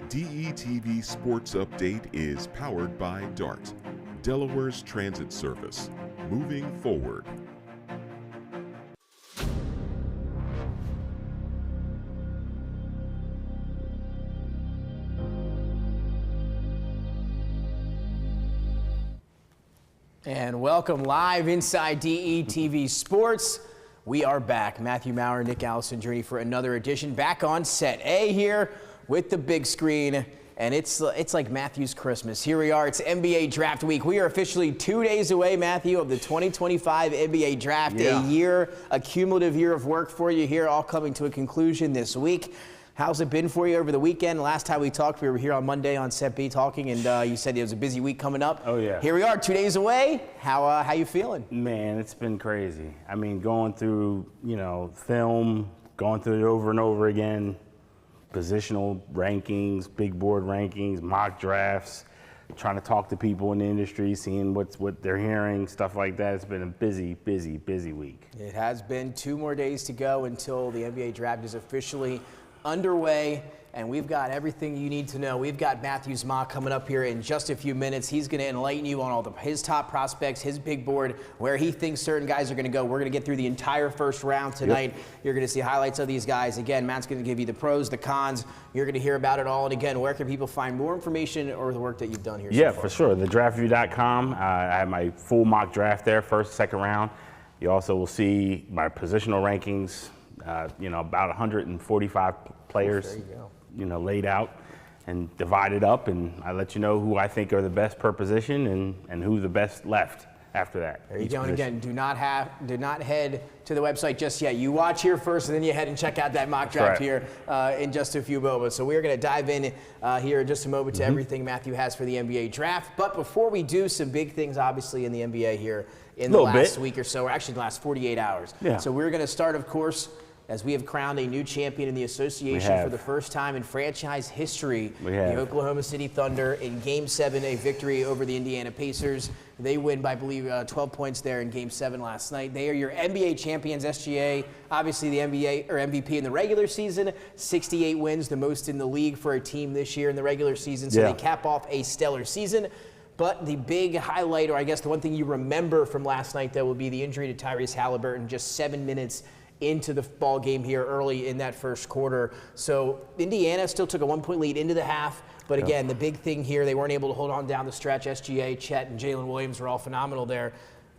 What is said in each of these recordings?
DETV Sports Update is powered by DART, Delaware's transit service. Moving forward. And welcome live inside DETV Sports. We are back. Matthew Maurer, Nick Allison journey for another edition. Back on set A here with the big screen. And it's like Matthew's Christmas. Here we are. It's NBA Draft Week. We are officially 2 days away, Matthew, of the 2025 NBA Draft. Yeah. A cumulative year of work for you here, all coming to a conclusion this week. How's it been for you over the weekend? Last time we talked, we were here on Monday on Set B talking, and you said it was a busy week coming up. Oh, yeah. Here we are, 2 days away. How you feeling? Man, it's been crazy. I mean, going through, film, going through it over and over again, positional rankings, big board rankings, mock drafts, trying to talk to people in the industry, seeing what they're hearing, stuff like that. It's been a busy, busy, busy week. It has been 2 more days to go until the NBA Draft is officially underway, and we've got everything you need to know. We've got Matthew's mock coming up here in just a few minutes. He's going to enlighten you on all his top prospects, his big board, where he thinks certain guys are going to go. We're going to get through the entire first round tonight. Yep. You're going to see highlights of these guys. Again, Matt's going to give you the pros, the cons. You're going to hear about it all. And again, where can people find more information or the work that you've done here so far? For sure. TheDraftView.com. I have my full mock draft there, first, second round. You also will see my positional rankings. About 145 players, laid out and divided up, and I let you know who I think are the best per position and who the best left after that. There you go. And again, do not head to the website just yet. You watch here first, and then you head and check out that mock draft here in just a few moments. So we're going to dive in here in just a moment to everything Matthew has for the NBA Draft. But before we do, some big things obviously in the NBA here in the last week or so, or actually the last 48 hours. Yeah. So we're going to start, of course, as we have crowned a new champion in the association for the first time in franchise history. The Oklahoma City Thunder in Game 7, a victory over the Indiana Pacers. They win by, I believe, 12 points there in Game 7 last night. They are your NBA champions, SGA, obviously the NBA or MVP in the regular season. 68 wins, the most in the league for a team this year in the regular season. So they cap off a stellar season. But the big highlight, or I guess the one thing you remember from last night, though, will be the injury to Tyrese Halliburton just 7 minutes into the ball game here early in that first quarter. So Indiana still took a 1-point lead into the half. But again, the big thing here, they weren't able to hold on down the stretch. SGA, Chet, and Jalen Williams were all phenomenal there.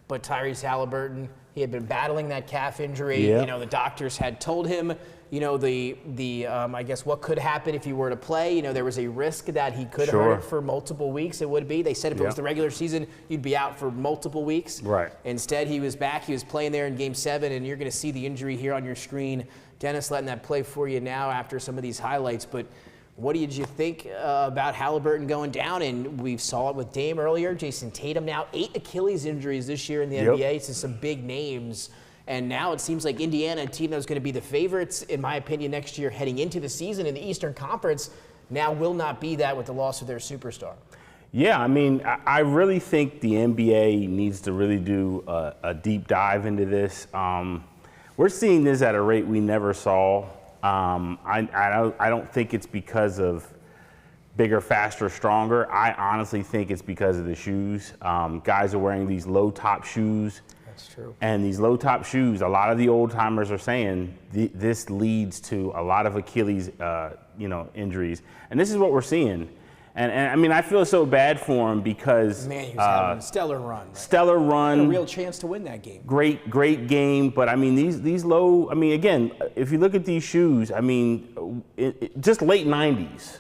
But Tyrese Halliburton, he had been battling that calf injury. The doctors had told him, I guess what could happen if he were to play. There was a risk that he could hurt it for multiple weeks. It would be. They said if it was the regular season, you'd be out for multiple weeks. Right. Instead, he was back. He was playing there in Game 7, and you're going to see the injury here on your screen. Dennis letting that play for you now after some of these highlights. But what did you think about Halliburton going down? And we saw it with Dame earlier. Jason Tatum now 8 Achilles injuries this year in the NBA to some big names. And now it seems like Indiana, a team that was going to be the favorites, in my opinion, next year heading into the season in the Eastern Conference, now will not be that with the loss of their superstar. Yeah, I mean, I really think the NBA needs to really do a deep dive into this. We're seeing this at a rate we never saw. I don't think it's because of bigger, faster, stronger. I honestly think it's because of the shoes. Guys are wearing these low-top shoes. That's true. And these low-top shoes, a lot of the old-timers are saying this leads to a lot of Achilles, injuries. And this is what we're seeing. And I mean, I feel so bad for him because man, he was having a stellar run. Right? Stellar run. Had a real chance to win that game. Great game. But I mean, these low. I mean, again, if you look at these shoes, I mean, just late '90s.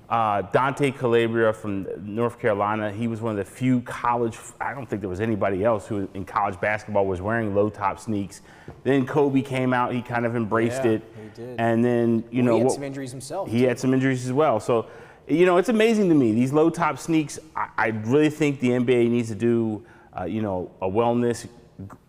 Dante Calabria from North Carolina, he was one of the few college, I don't think there was anybody else who in college basketball was wearing low-top sneaks. Then Kobe came out, he kind of embraced it. He did. And then, he had some injuries himself. He had some injuries as well. So, it's amazing to me. These low-top sneaks, I really think the NBA needs to do, a wellness,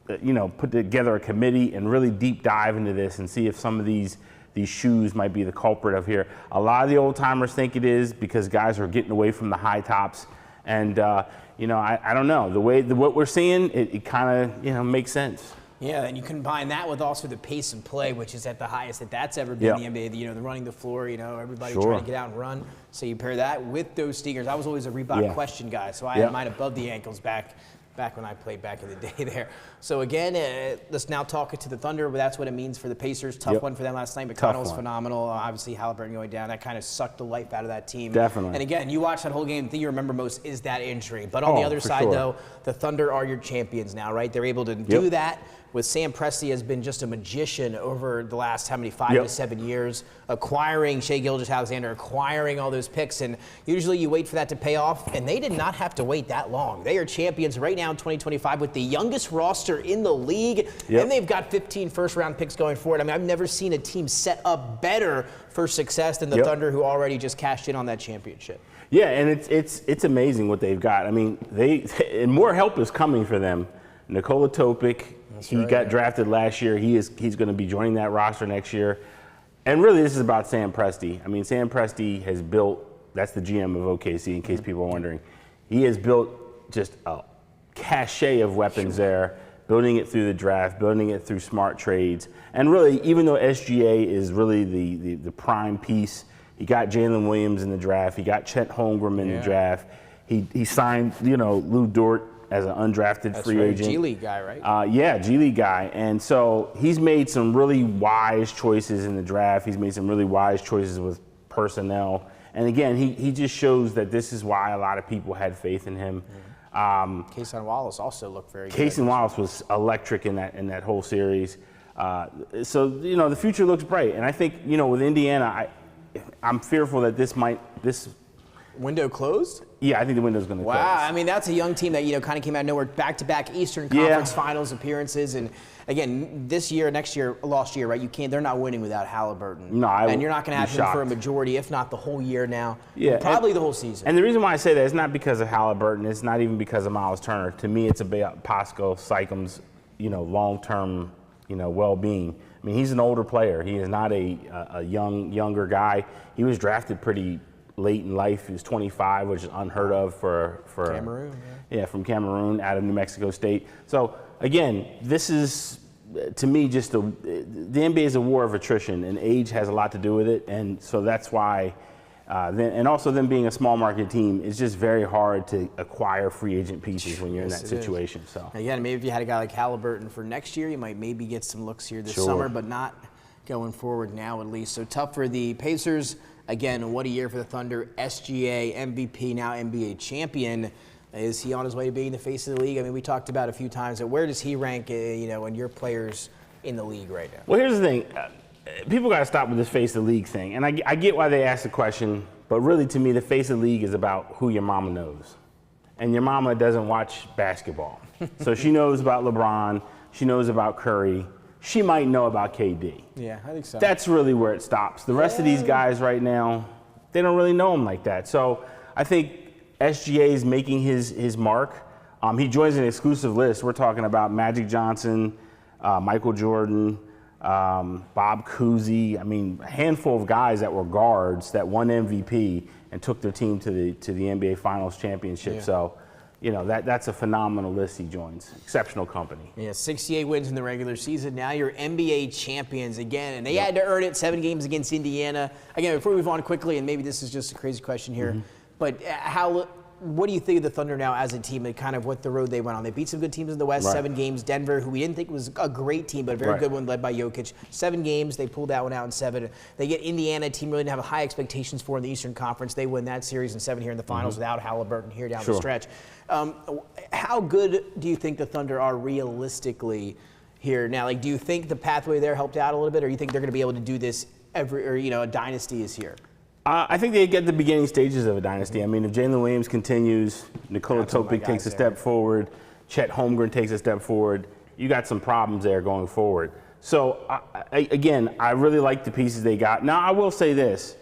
put together a committee and really deep dive into this and see if some of these shoes might be the culprit of here. A lot of the old timers think it is because guys are getting away from the high tops. And, I don't know. What we're seeing, it kind of, makes sense. Yeah, and you combine that with also the pace and play, which is at the highest that's ever been in the NBA. You know, the running the floor, you know, everybody trying to get out and run. So you pair that with those sneakers. I was always a Reebok question guy, so I had mine above the ankles back when I played back in the day there. So again, let's now talk to the Thunder, but that's what it means for the Pacers. Tough one for them last night. McConnell was phenomenal. Obviously, Halliburton going down. That kind of sucked the life out of that team. Definitely. And again, you watch that whole game, the thing you remember most is that injury. But on the other side, though, the Thunder are your champions now, right? They're able to do that. With Sam Presti has been just a magician over the last, 5 to 7 years, acquiring Shai Gilgeous-Alexander, acquiring all those picks. And usually you wait for that to pay off, and they did not have to wait that long. They are champions right now in 2025 with the youngest roster in the league, and they've got 15 first-round picks going forward. I mean, I've never seen a team set up better for success than the Thunder, who already just cashed in on that championship. Yeah, and it's amazing what they've got. I mean, and more help is coming for them. Nikola Topic, he got drafted last year. He's going to be joining that roster next year. And really, this is about Sam Presti. I mean, Sam Presti has built, that's the GM of OKC, in case people are wondering. He has built just a cachet of weapons there, building it through the draft, building it through smart trades. And really, even though SGA is really the prime piece, he got Jalen Williams in the draft. He got Chet Holmgren in the draft. He signed, Lou Dort as an undrafted free agent. G League guy, right? G League guy. And so he's made some really wise choices in the draft. He's made some really wise choices with personnel. And again, he just shows that this is why a lot of people had faith in him. Cason Wallace also looked very good. Cason Wallace was electric in that whole series. So the future looks bright. And I think, with Indiana, I'm fearful that this window closed? Yeah, I think the window's going to close. Wow, I mean, that's a young team that, kind of came out of nowhere, back-to-back Eastern Conference Finals appearances. And, again, next year, a lost year, right? They're not winning without Halliburton. No, and you're not going to have him for a majority, if not the whole year now. Yeah. Probably the whole season. And the reason why I say that is not because of Halliburton. It's not even because of Miles Turner. To me, it's about Pascal Siakam's, long-term, well-being. I mean, he's an older player. He is not a younger guy. He was drafted pretty late in life. He was 25, which is unheard of for Cameroon. From Cameroon, out of New Mexico State. So again, this is, to me, just the NBA is a war of attrition, and age has a lot to do with it. And so that's why, and also them being a small market team, it's just very hard to acquire free agent pieces when you're in that situation. So again, maybe if you had a guy like Halliburton for next year, you might maybe get some looks here this summer, but not going forward now at least. So tough for the Pacers. Again, what a year for the Thunder. SGA, MVP, now NBA champion. Is he on his way to being the face of the league? I mean, we talked about a few times. Where does he rank, in your players in the league right now? Well, here's the thing. People got to stop with this face of the league thing. And I get why they ask the question, but really to me, the face of the league is about who your mama knows. And your mama doesn't watch basketball. So she knows about LeBron. She knows about Curry. She might know about KD. Yeah, I think so. That's really where it stops. The rest of these guys right now, they don't really know him like that. So I think SGA is making his mark. He joins an exclusive list. We're talking about Magic Johnson, Michael Jordan, Bob Cousy. I mean, a handful of guys that were guards that won MVP and took their team to the NBA Finals championship. Yeah. So, that's a phenomenal list he joins. Exceptional company. Yeah, 68 wins in the regular season. Now you're NBA champions again, and they had to earn it. 7 games against Indiana. Again, before we move on quickly, and maybe this is just a crazy question here, but what do you think of the Thunder now as a team and kind of what the road they went on? They beat some good teams in the West, 7 games. Denver, who we didn't think was a great team, but a very good one led by Jokic. 7 games, they pulled that one out in 7. They get Indiana, a team really didn't have high expectations for in the Eastern Conference. They win that series in 7 here in the finals without Halliburton here down the stretch. How good do you think the Thunder are realistically here now? Like, do you think the pathway there helped out a little bit, or do you think they're going to be able to do this a dynasty is here? I think they get the beginning stages of a dynasty. I mean, if Jalen Williams continues, Nikola Topic takes a step forward, Chet Holmgren takes a step forward, you got some problems there going forward. So, again, I really like the pieces they got. Now, I will say this.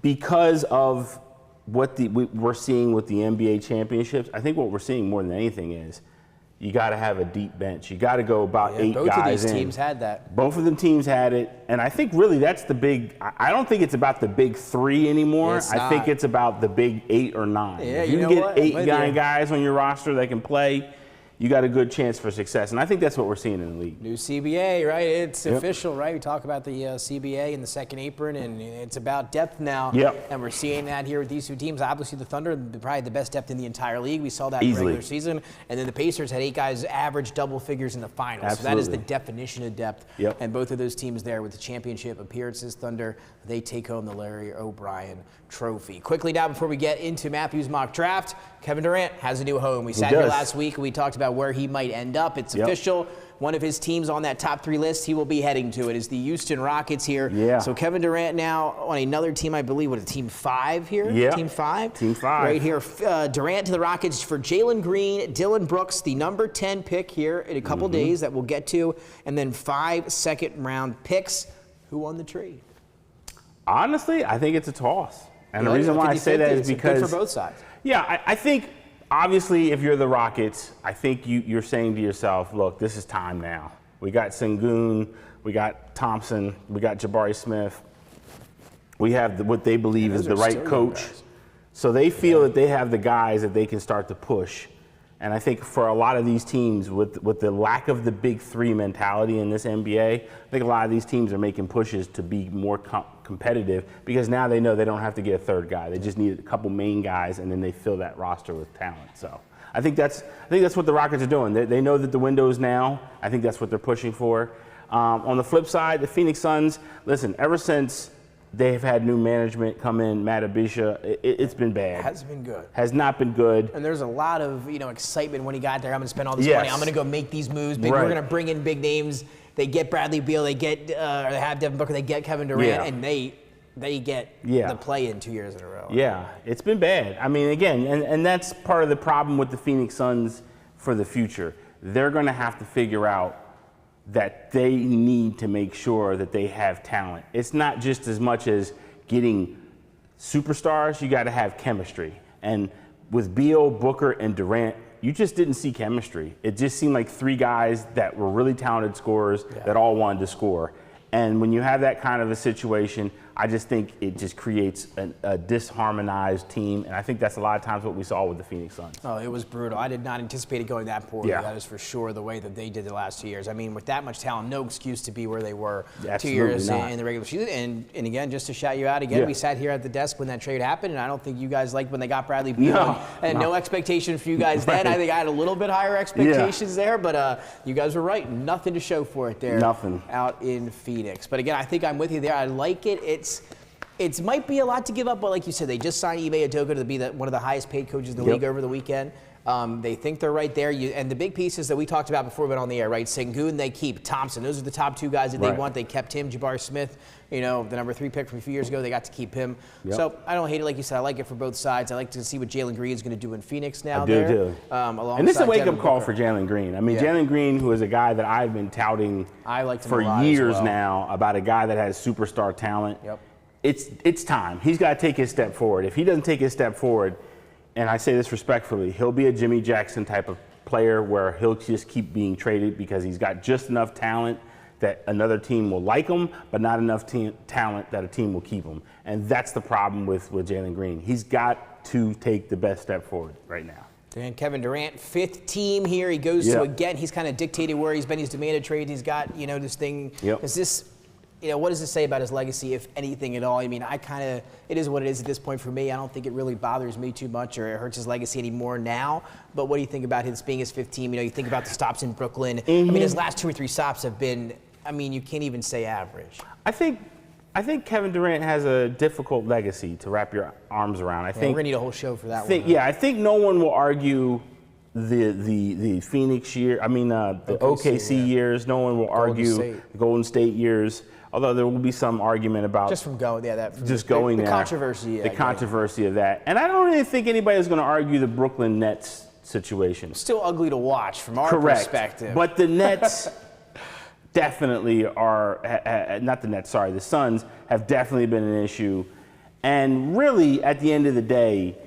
Because of what we're seeing with the NBA championships, I think what we're seeing more than anything is you got to have a deep bench. You got to go about 8 guys in. Both of these teams had that. Both of them teams had it. And I think really that's the big – I don't think it's about the big 3 anymore. I think it's about the big 8 or 9. Yeah, if you can get 8 guys on your roster that can play, you got a good chance for success. And I think that's what we're seeing in the league. New CBA, right? It's official, right? We talk about the CBA and the second apron, and it's about depth now. Yep. And we're seeing that here with these two teams. Obviously, the Thunder, probably the best depth in the entire league. We saw that in the regular season. And then the Pacers had 8 guys average double figures in the finals. Absolutely. So that is the definition of depth. Yep. And both of those teams there with the championship appearances, Thunder, they take home the Larry O'Brien trophy. Quickly now, before we get into Matthew's mock draft, Kevin Durant has a new home. We sat here last week and we talked about where he might end up. It's official. One of his teams on that top 3 list, he will be heading to. It is the Houston Rockets here. Yeah. So Kevin Durant now on another team, I believe, what, a team 5 here? Yeah. Team 5? Team 5. Right here. Durant to the Rockets for Jalen Green, Dylan Brooks, the number 10 pick here in a couple days that we'll get to, and then 5 second-round picks. Who won the trade? Honestly, I think it's a toss. And the reason why I say that is because good for both sides. Yeah, I think obviously if you're the Rockets, I think you're saying to yourself, look, this is time now. We got Sengun, we got Thompson, we got Jabari Smith. We have what they believe is the right coach. So they feel that they have the guys that they can start to push. And I think for a lot of these teams, with the lack of the big 3 mentality in this NBA, I think a lot of these teams are making pushes to be more competitive because now they know they don't have to get a 3rd guy. They just need a couple main guys, and then they fill that roster with talent. So I think that's what the Rockets are doing. They know that the window is now. I think that's what they're pushing for. On the flip side, the Phoenix Suns, listen, ever since they've had new management come in, Matt Abisha, it's been bad. Has been good. Has not been good. And there's a lot of excitement when he got there. I'm going to spend all this money. I'm going to go make these moves. We're going to bring in big names. They get Bradley Beal. They get they have Devin Booker. They get Kevin Durant, and they get the play-in 2 years in a row. Yeah, it's been bad. I mean, again, and that's part of the problem with the Phoenix Suns for the future. They're going to have to figure out that they need to make sure that they have talent. It's not just as much as getting superstars, you got to have chemistry. And with Beal, Booker, and Durant, you just didn't see chemistry. It just seemed like 3 guys that were really talented scorers that all wanted to score. And when you have that kind of a situation, I just think it just creates a disharmonized team, and I think that's a lot of times what we saw with the Phoenix Suns. Oh, it was brutal. I did not anticipate it going that poorly. That is for sure the way that they did the last 2 years. I mean, with that much talent, no excuse to be where they were 2 years in the regular season. And again, just to shout you out again, we sat here at the desk when that trade happened, and I don't think you guys liked when they got Bradley Beal. No expectation for you guys then. I think I had a little bit higher expectations there, but you guys were right. Nothing to show for it there. Nothing. Out in Phoenix. But again, I think I'm with you there. I like it. It might be a lot to give up, but like you said, they just signed Ime Udoka to be one of the highest paid coaches in the league over the weekend. They think they're right there. And the big pieces that we talked about before we went on the air, right? Sengun, they keep. Thompson, those are the top 2 guys that they want. They kept him. Jabari Smith, the number 3 pick from a few years ago, they got to keep him. So I don't hate it. Like you said, I like it for both sides. I like to see what Jalen Green is going to do in Phoenix now. I do. And this is a wake-up call for Jalen Green. I mean, Jalen Green, who is a guy that I've been touting for years now, about a guy that has superstar talent. It's time. He's got to take his step forward. If he doesn't take his step forward, and I say this respectfully, he'll be a Jimmy Jackson type of player where he'll just keep being traded because he's got just enough talent that another team will like him, but not enough talent that a team will keep him. And that's the problem with Jalen Green. He's got to take the best step forward right now. And Kevin Durant, 5th team here. He goes to, again, he's kind of dictated where he's been. He's demanded trades. He's got, this thing. Is this... what does this say about his legacy, if anything at all? I mean, it is what it is at this point for me. I don't think it really bothers me too much or it hurts his legacy anymore now. But what do you think about his being his 5th team? You think about the stops in Brooklyn. I mean, his last 2 or 3 stops have been, you can't even say average. I think Kevin Durant has a difficult legacy to wrap your arms around. I think we're going to need a whole show for that one. Yeah, I think no one will argue the Phoenix year. The OKC years. No one will argue the Golden State years. Although there will be some argument about just from going, the controversy, the controversy of that, and I don't really think anybody is going to argue the Brooklyn Nets situation. Still ugly to watch from our perspective. But the Nets definitely are not the Nets. Sorry, the Suns have definitely been an issue, and really at the end of the day,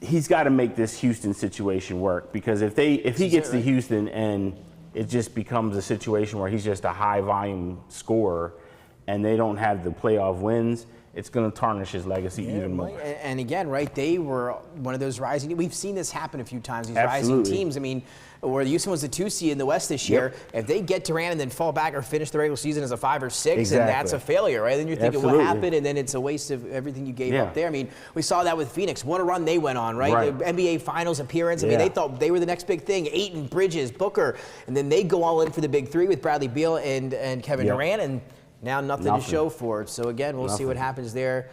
he's got to make this Houston situation work because if he gets to Houston and it just becomes a situation where he's just a high-volume scorer and they don't have the playoff wins, it's going to tarnish his legacy even more. And again, right, they were one of those rising. We've seen this happen a few times. These Absolutely. rising teams. I mean, where Houston was the 2 seed in the West this year. If they get Durant and then fall back or finish the regular season as a 5 or 6, and that's a failure, right? Then you're thinking, what happened? And then it's a waste of everything you gave up there. I mean, we saw that with Phoenix. What a run they went on, right? The NBA Finals appearance. I mean, they thought they were the next big thing. Ayton, Bridges, Booker, and then they go all in for the big 3 with Bradley Beal and Kevin Durant, and now nothing to show for it. So again, we'll see what happens there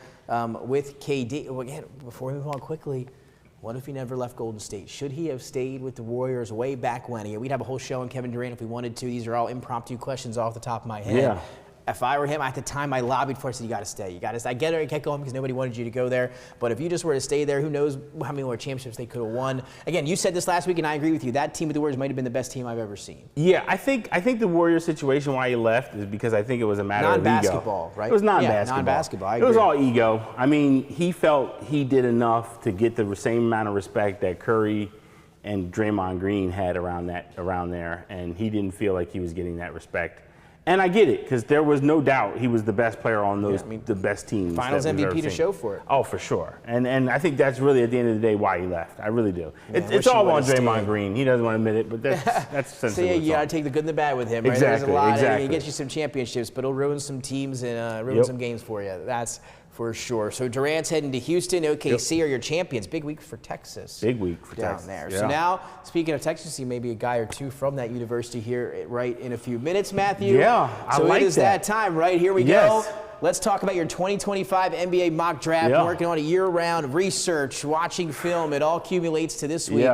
with KD. Well, again, before we move on quickly, what if he never left Golden State? Should he have stayed with the Warriors way back when? We'd have a whole show on Kevin Durant if we wanted to. These are all impromptu questions off the top of my head. If I were him, at the time I lobbied for it, I said, you got to stay. You got to stay. I get it, I can't go home because nobody wanted you to go there. But if you just were to stay there, who knows how many more championships they could have won. Again, you said this last week, and I agree with you. That team with the Warriors might have been the best team I've ever seen. Yeah, I think the Warriors situation why he left is because I think it was a matter of ego. Non-basketball, right? It was non-basketball. Yeah, non-basketball, I agree. It was all ego. I mean, he felt he did enough to get the same amount of respect that Curry and Draymond Green had around there, and he didn't feel like he was getting that respect. And I get it, because there was no doubt he was the best player on those, the best teams. Finals MVP to show for it. Oh, for sure. And I think that's really, at the end of the day, why he left. I really do. It's all on Draymond Green. He doesn't want to admit it, but that's essentially you got to take the good and the bad with him. Right? Exactly, There's a lot. exactly. He gets you some championships, but he'll ruin some teams and ruin some games for you. That's for sure. So Durant's heading to Houston. OKC are your champions. Big week for Texas. Big week for down Texas. there. Yeah. So now, speaking of Texas, see maybe a guy or two from that university here right in a few minutes, Matthew. Yeah, I like it is that time, right? Here we go. Let's talk about your 2025 NBA mock draft. Working on a year-round research, watching film. It all accumulates to this week.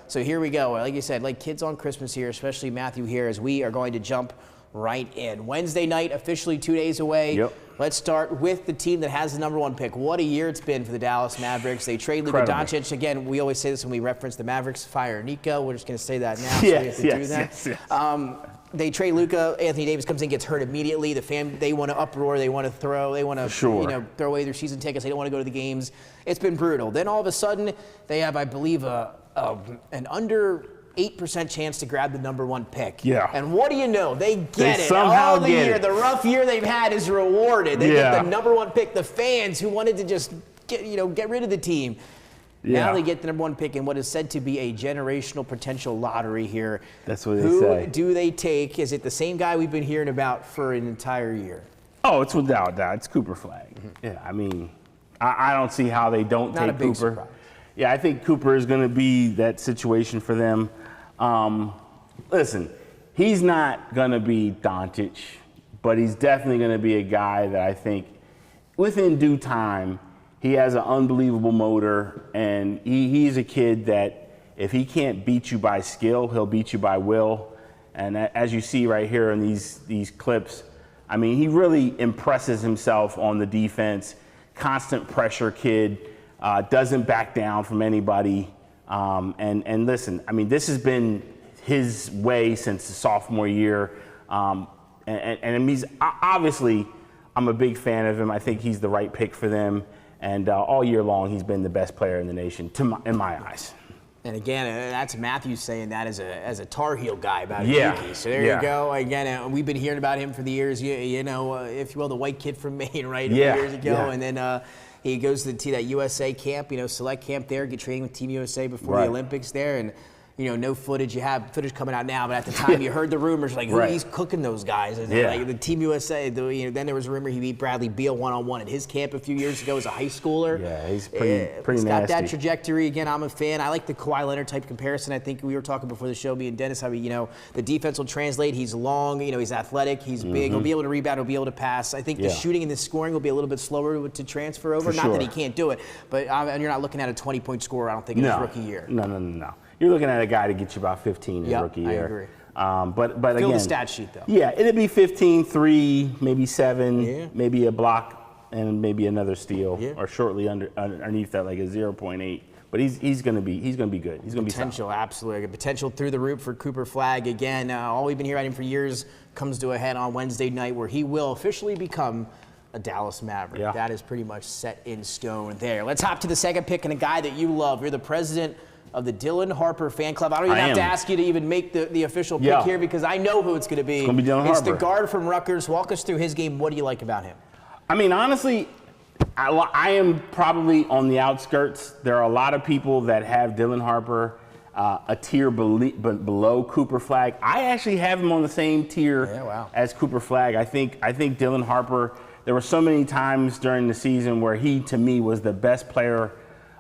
So here we go. Like you said, like kids on Christmas here, especially Matthew here, as we are going to jump right in. Wednesday night, officially 2 days away. Let's start with the team that has the #1 pick. What a year it's been for the Dallas Mavericks. They trade Luka Doncic. Again, we always say this when we reference the Mavericks. Fire Nico. We're just going to say that now. So we have to do that. They trade Luka. Anthony Davis comes in, gets hurt immediately. The fan, they want to uproar. They want to throw. They want to throw away their season tickets. They don't want to go to the games. It's been brutal. Then all of a sudden, they have, I believe, an under 8% chance to grab the #1 pick. And what do you know? They get it. All the year. The rough year they've had is rewarded. They get the #1 pick. The fans who wanted to just get rid of the team. Now they get the #1 pick in what is said to be a generational potential lottery here. That's what they say. Who do they take? Is it the same guy we've been hearing about for an entire year? Oh, it's without doubt. It's Cooper Flagg. Yeah, I mean, I don't see how they don't take Cooper. Surprise. Yeah, I think Cooper is going to be that situation for them. Listen, he's not going to be Doncic, but he's definitely going to be a guy that I think within due time, he has an unbelievable motor, and he's a kid that if he can't beat you by skill, he'll beat you by will. And as you see right here in these clips, I mean, he really impresses himself on the defense. Constant pressure kid, doesn't back down from anybody. And listen, I mean, this has been his way since the sophomore year. And he's obviously, I'm a big fan of him. I think he's the right pick for them. And all year long, he's been the best player in the nation, in my eyes. And again, that's Matthew saying that as a Tar Heel guy about Yuki. So there you go. Again, we've been hearing about him for the years. You know, if you will, the white kid from Maine, right? A few years ago, and then he goes to that USA camp, select camp there, get training with Team USA before the Olympics there, and no footage. You have footage coming out now, but at the time you heard the rumors like, he's cooking those guys. And like the Team USA, then there was a rumor he beat Bradley Beal one-on-one at his camp a few years ago as a high schooler. Yeah, he's pretty he's nasty. got that trajectory. Again, I'm a fan. I like the Kawhi Leonard type comparison. I think we were talking before the show, me and Dennis, how the defense will translate. He's long, he's athletic, he's big. He'll be able to rebound, he'll be able to pass. I think the shooting and the scoring will be a little bit slower to transfer over. Not that he can't do it, but and you're not looking at a 20-point scorer, I don't think, in his rookie year. No. You're looking at a guy to get you about 15 in rookie year. I agree. But Fill again, the stat sheet though. Yeah, it'd be 15, 3, maybe 7, maybe a block, and maybe another steal, or shortly underneath that, like a 0.8. But he's going to be good. He's going to be potential, absolutely. Potential through the roof for Cooper Flagg. Again, all we've been hearing about him for years comes to a head on Wednesday night, where he will officially become a Dallas Maverick. That is pretty much set in stone there. Let's hop to the second pick and a guy that you love. You're the president of the Dylan Harper fan club. I don't even have to ask you to even make the official pick here, because I know who it's going to be. It's going to be Dylan Harper. It's the guard from Rutgers. Walk us through his game. What do you like about him? I mean, honestly, I am probably on the outskirts. There are a lot of people that have Dylan Harper a tier below Cooper Flagg. I actually have him on the same tier as Cooper Flagg. I think Dylan Harper, there were so many times during the season where he, to me, was the best player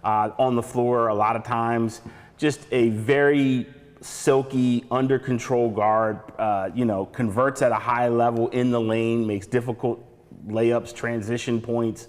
on the floor a lot of times. Just a very silky, under control guard, converts at a high level in the lane, makes difficult layups, transition points.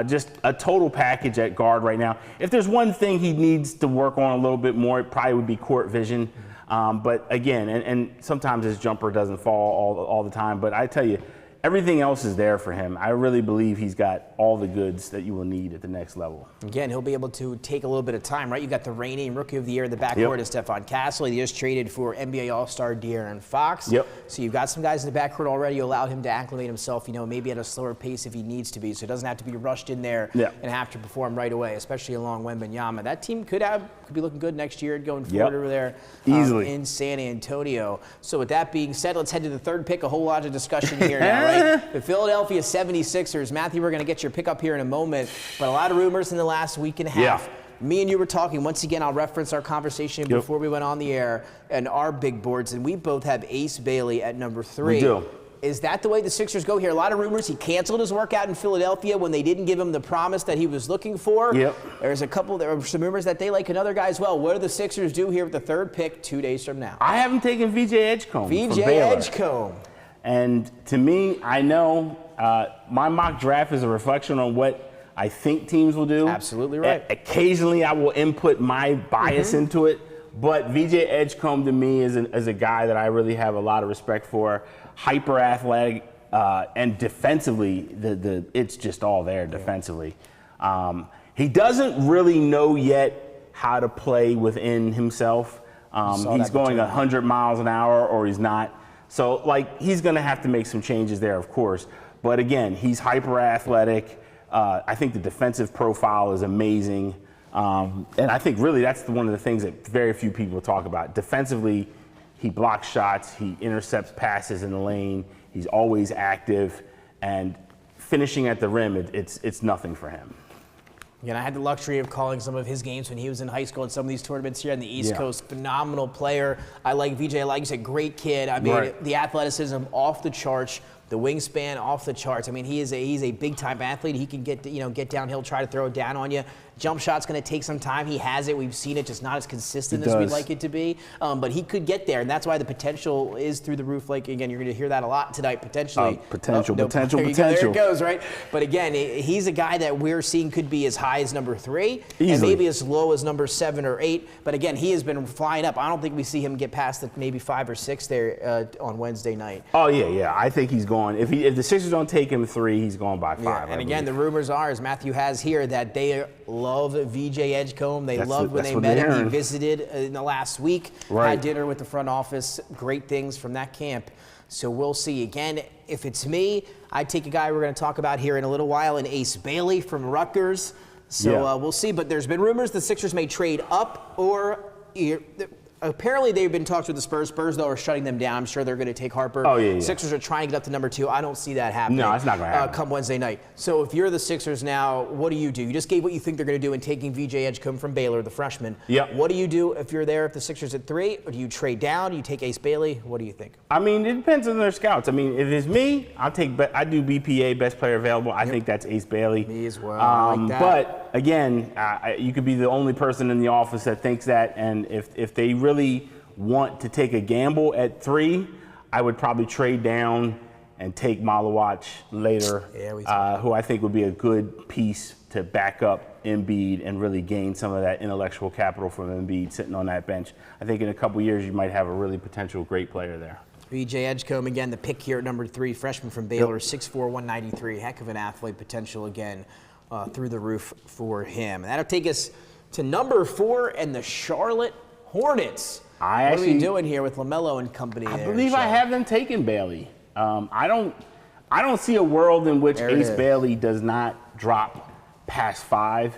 Just a total package at guard right now. If there's one thing he needs to work on a little bit more, it probably would be court vision. But again, and sometimes his jumper doesn't fall all the time, but I tell you, everything else is there for him. I really believe he's got all the goods that you will need at the next level. Again, he'll be able to take a little bit of time, right? You got the reigning Rookie of the Year in the backcourt of Stephon Castle. He just traded for NBA All-Star De'Aaron Fox. So you've got some guys in the backcourt already. You allowed him to acclimate himself, maybe at a slower pace if he needs to be, so he doesn't have to be rushed in there and have to perform right away, especially along Wembanyama. That team could be looking good next year going forward over there easily in San Antonio. So with that being said, let's head to the third pick. A whole lot of discussion here now, right? The Philadelphia 76ers. Matthew, we're going to get your pick up here in a moment, but a lot of rumors in the last week and a half. Me and you were talking. Once again, I'll reference our conversation before we went on the air and our big boards, and we both have Ace Bailey at number 3. We do. Is that the way the Sixers go here? A lot of rumors he canceled his workout in Philadelphia when they didn't give him the promise that he was looking for. There are some rumors that they like another guy as well. What do the Sixers do here with the third pick 2 days from now? I haven't taken VJ Edgecombe. VJ Edgecombe. And to me, I know my mock draft is a reflection on what I think teams will do. Absolutely right. Occasionally, I will input my bias into it. But VJ Edgecombe to me is a guy that I really have a lot of respect for. Hyper athletic and defensively, it's just all there defensively. He doesn't really know yet how to play within himself. He's going 100 miles an hour or he's not. So he's going to have to make some changes there, of course. But again, he's hyper athletic. I think the defensive profile is amazing. And I think really that's one of the things that very few people talk about. Defensively, he blocks shots, he intercepts passes in the lane, he's always active, and finishing at the rim, it's nothing for him. Again, I had the luxury of calling some of his games when he was in high school and some of these tournaments here on the East Coast. Phenomenal player. I like VJ. Like you said, great kid. I mean, the athleticism off the charts. The wingspan off the charts. I mean, he's a big-time athlete. He can get downhill, try to throw it down on you. Jump shot's going to take some time. He has it. We've seen it, just not as consistent as we'd like it to be. But he could get there, and that's why the potential is through the roof. Again, you're going to hear that a lot tonight, potentially. Potential. There it goes, right? But again, he's a guy that we're seeing could be as high as number 3 and maybe as low as number 7 or 8. But again, he has been flying up. I don't think we see him get past maybe 5 or 6 there on Wednesday night. Oh, yeah. I think he's going. If the Sixers don't take him 3, he's going by 5. And again, the rumors are, as Matthew has here, that they love VJ Edgecombe. They loved when they met him. He visited in the last week, had dinner with the front office. Great things from that camp. So we'll see. Again, if it's me, I'd take a guy we're going to talk about here in a little while, an Ace Bailey from Rutgers. So we'll see. But there's been rumors the Sixers may trade up or apparently they've been talking with the Spurs. Spurs, though, are shutting them down. I'm sure they're going to take Harper. Sixers are trying to get up to number 2. I don't see that happening. No, it's not going to happen. Come Wednesday night. So if you're the Sixers now, what do? You just gave what you think they're going to do in taking VJ Edgecombe from Baylor, the freshman. What do you do if you're there, if the Sixers at 3? Or do you trade down? Do you take Ace Bailey? What do you think? I mean, it depends on their scouts. I mean, if it's me, I do BPA, best player available. I think that's Ace Bailey. Me as well. I like that. But again, you could be the only person in the office that thinks that, and if they really want to take a gamble at 3, I would probably trade down and take Malawach later, who I think would be a good piece to back up Embiid and really gain some of that intellectual capital from Embiid sitting on that bench. I think in a couple years you might have a really potential great player there. VJ Edgecombe, again, the pick here at number 3, freshman from Baylor, 6'4", 193. Heck of an athlete potential, again, through the roof for him. And that'll take us to number 4 and the Charlotte Hornets. What are we doing here with LaMelo and company? I believe I have them taking Bailey. I don't see a world in which Ace Bailey does not drop past 5.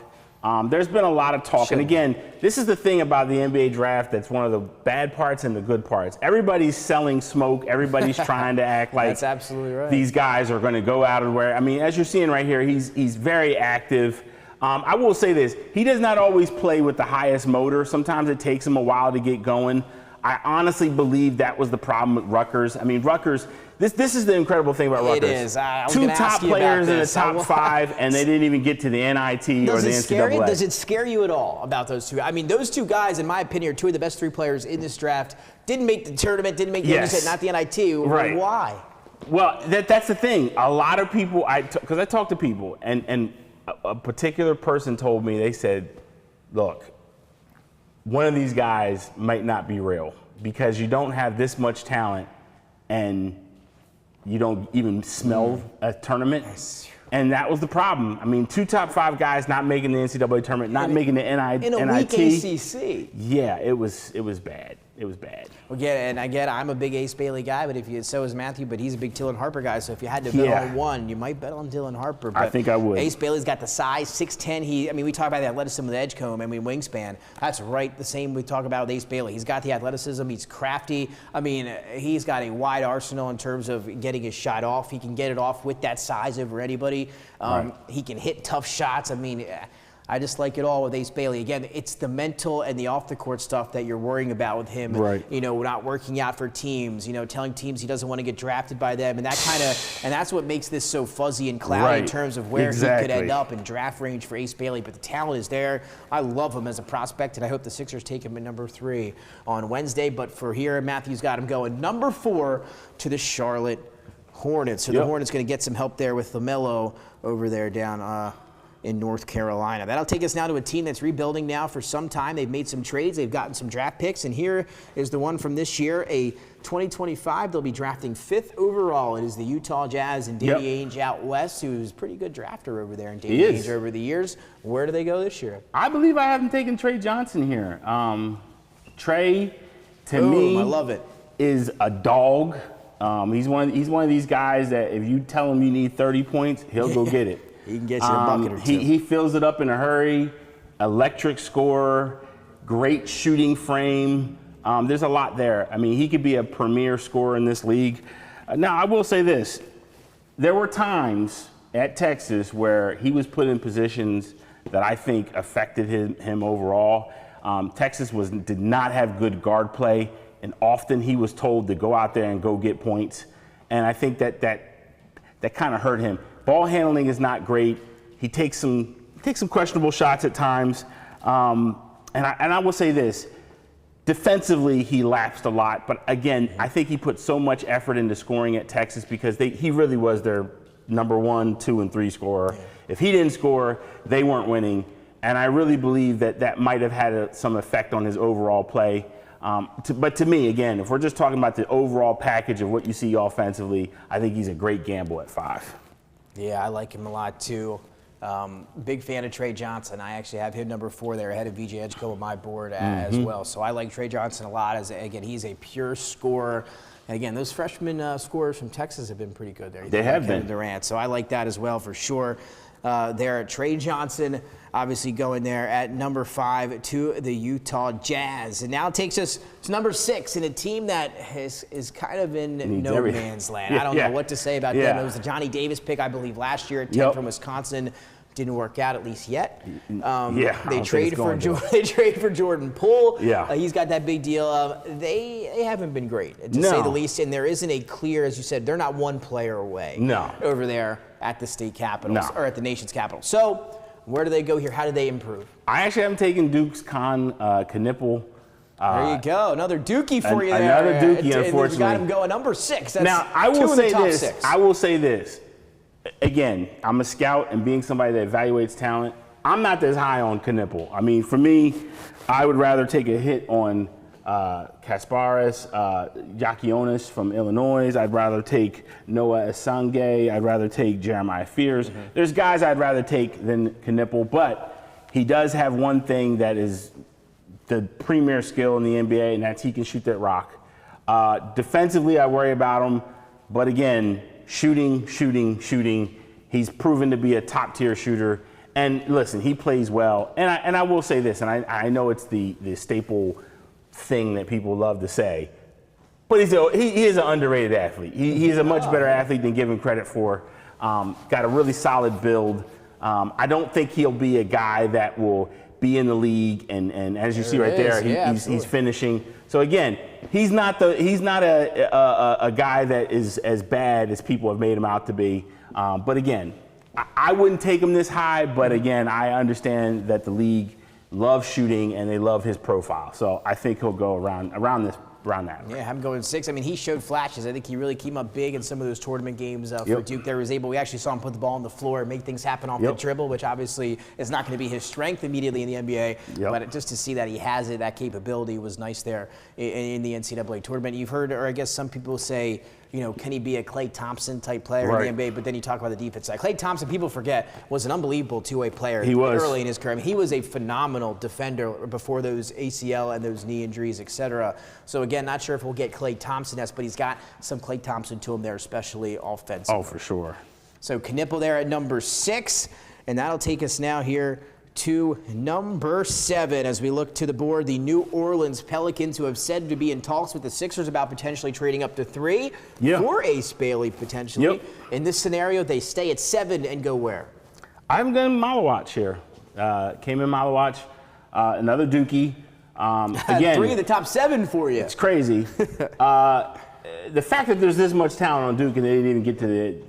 There's been a lot of talk. And again, this is the thing about the NBA draft that's one of the bad parts and the good parts. Everybody's selling smoke. Everybody's trying to act like that's absolutely right. These guys are going to go out and wear. I mean, as you're seeing right here, he's very active. I will say this. He does not always play with the highest motor. Sometimes it takes him a while to get going. I honestly believe that was the problem with Rutgers. I mean, Rutgers, this is the incredible thing about Rutgers. It is. Two top players in the top 5, and they didn't even get to the NIT or the NCAA. Does it scare you at all about those two? I mean, those two guys, in my opinion, are two of the best 3 players in this draft. Didn't make the tournament, didn't make the not the NIT. Right. Why? Well, that's the thing. A lot of people, because I talk to people, and a particular person told me, they said, look, one of these guys might not be real because you don't have this much talent and you don't even smell a tournament. And that was the problem. I mean, 2 top 5 guys not making the NCAA tournament, not making the NIT. In a weak ACC. Yeah, it was bad. It was bad. Well, I'm a big Ace Bailey guy, but so is Matthew, but he's a big Dylan Harper guy. So if you had to bet on one, you might bet on Dylan Harper. But I think I would. Ace Bailey's got the size, 6'10". We talk about the athleticism with Edgecombe. Wingspan. That's right the same we talk about with Ace Bailey. He's got the athleticism. He's crafty. He's got a wide arsenal in terms of getting his shot off. He can get it off with that size over anybody. Right. He can hit tough shots. I just like it all with Ace Bailey. Again, it's the mental and the off-the-court stuff that you're worrying about with him. Right. Not working out for teams. Telling teams he doesn't want to get drafted by them, and that's what makes this so fuzzy and cloudy in terms of where he could end up in draft range for Ace Bailey. But the talent is there. I love him as a prospect, and I hope the Sixers take him at number 3 on Wednesday. But for here, Matthew's got him going number 4 to the Charlotte Hornets. So the Hornets going to get some help there with LaMelo over there down in North Carolina. That'll take us now to a team that's rebuilding now for some time. They've made some trades. They've gotten some draft picks. And here is the one from this year, a 2025. They'll be drafting 5th overall. It is the Utah Jazz and Danny Ainge out west, who's a pretty good drafter over there. And Danny Ainge over the years. Where do they go this year? I believe I haven't taken Trey Johnson here. Trey, to me, I love it. Is a dog. He's one of these guys that if you tell him you need 30 points, he'll go get it. He can get you a bucket or 2. He fills it up in a hurry, electric scorer, great shooting frame. There's a lot there. He could be a premier scorer in this league. Now, I will say this. There were times at Texas where he was put in positions that I think affected him overall. Texas did not have good guard play, and often he was told to go out there and go get points. And I think that kind of hurt him. Ball handling is not great. He takes some questionable shots at times. And I will say this. Defensively, he lapsed a lot. But again, I think he put so much effort into scoring at Texas because he really was their number 1, 2, and 3 scorer. Yeah. If he didn't score, they weren't winning. And I really believe that might have had some effect on his overall play. But to me, again, if we're just talking about the overall package of what you see offensively, I think he's a great gamble at 5. Yeah, I like him a lot too. Big fan of Trey Johnson. I actually have him number 4 there ahead of VJ Edgecombe on my board as well. So I like Trey Johnson a lot. Again, he's a pure scorer. And again, those freshman scorers from Texas have been pretty good there. They have been. Kevin Durant. So I like that as well for sure. There, Trey Johnson, obviously going there at number 5 to the Utah Jazz. And now it takes us to number 6 in a team that is kind of in no man's land. I don't know what to say about them. It was the Johnny Davis pick, I believe, last year at 10 from Wisconsin. Didn't work out, at least yet. They trade for Jordan Poole. He's got that big deal. They haven't been great, to say the least. And there isn't a clear, as you said, they're not one player away over there at the state capitals or at the nation's capital. So where do they go here? How do they improve? I actually haven't taken Duke's Knipple. There you go. Another Dookie for you there. Another Dookie, unfortunately. You got him going number 6. That's now, I will say this. 6. I will say this. Again, I'm a scout, and being somebody that evaluates talent, I'm not as high on Knipple. For me, I would rather take a hit on Kasparis, Yakionis from Illinois. I'd rather take Noah Esange. I'd rather take Jeremiah Fears. There's guys I'd rather take than Knipple, but he does have one thing that is the premier skill in the NBA, and that's he can shoot that rock. Defensively, I worry about him, but again, shooting. He's proven to be a top-tier shooter. And listen, he plays well. And I will say this, and I know it's the staple thing that people love to say, but he is an underrated athlete. He is a much better athlete than given credit for. Got a really solid build. I don't think he'll be a guy that will be in the league, and as you see right there, he's finishing. So again, he's not a guy that is as bad as people have made him out to be. But again, I wouldn't take him this high. But again, I understand that the league loves shooting and they love his profile. So I think he'll go around that. Yeah, have him going 6. I mean, he showed flashes. I think he really came up big in some of those tournament games for Duke. We actually saw him put the ball on the floor and make things happen off the dribble, which obviously is not going to be his strength immediately in the NBA. But just to see that he has it, that capability was nice there in the NCAA tournament. You've heard, or I guess some people say, can he be a Klay Thompson type player in the NBA? But then you talk about the defense side. Klay Thompson, people forget, was an unbelievable two-way player early in his career. I mean, he was a phenomenal defender before those ACL and those knee injuries, et cetera. So again, not sure if we'll get Klay Thompson-esque, but he's got some Klay Thompson to him there, especially offensively. Oh, for sure. So Knipple there at number 6, and that'll take us now here to number 7 as we look to the board. The New Orleans Pelicans, who have said to be in talks with the Sixers about potentially trading up to 3 for Ace Bailey potentially. In this scenario, they stay at 7 and go where? I'm going Malawatch here. Came in Malawatch, another Dookie. Again, 3 of the top 7 for you. It's crazy. The fact that there's this much talent on Duke and they didn't even get to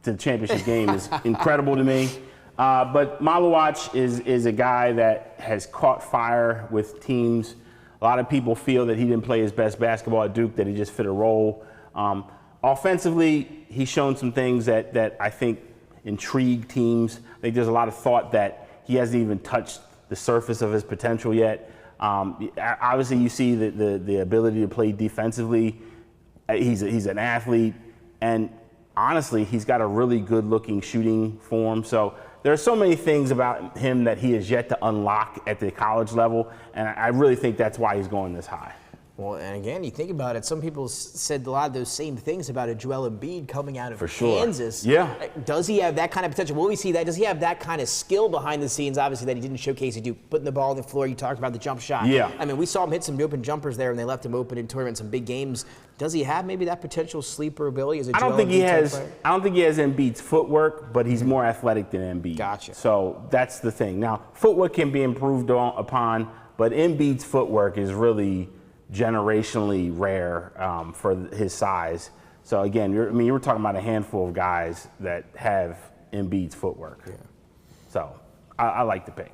the championship game is incredible to me. But Malawatch is a guy that has caught fire with teams. A lot of people feel that he didn't play his best basketball at Duke, that he just fit a role. Offensively, he's shown some things that I think intrigue teams. I think there's a lot of thought that he hasn't even touched the surface of his potential yet. Obviously, you see the ability to play defensively. He's an athlete, and honestly, he's got a really good-looking shooting form. So there are so many things about him that he has yet to unlock at the college level, and I really think that's why he's going this high. Well, and again, you think about it, some people said a lot of those same things about a Joel Embiid coming out of Kansas. Yeah. Does he have that kind of potential? Will we see that? Does he have that kind of skill behind the scenes, obviously, that he didn't showcase? He do putting the ball on the floor. You talked about the jump shot. Yeah. I mean, we saw him hit some open jumpers there, and they left him open in tournaments, some big games. Does he have maybe that potential sleeper ability as a Joel Embiid player? I don't think he has Embiid's footwork, but he's more athletic than Embiid. Gotcha. So that's the thing. Now, footwork can be improved upon, but Embiid's footwork is really generationally rare for his size. So again, you were talking about a handful of guys that have Embiid's footwork. Yeah. So I like the pick.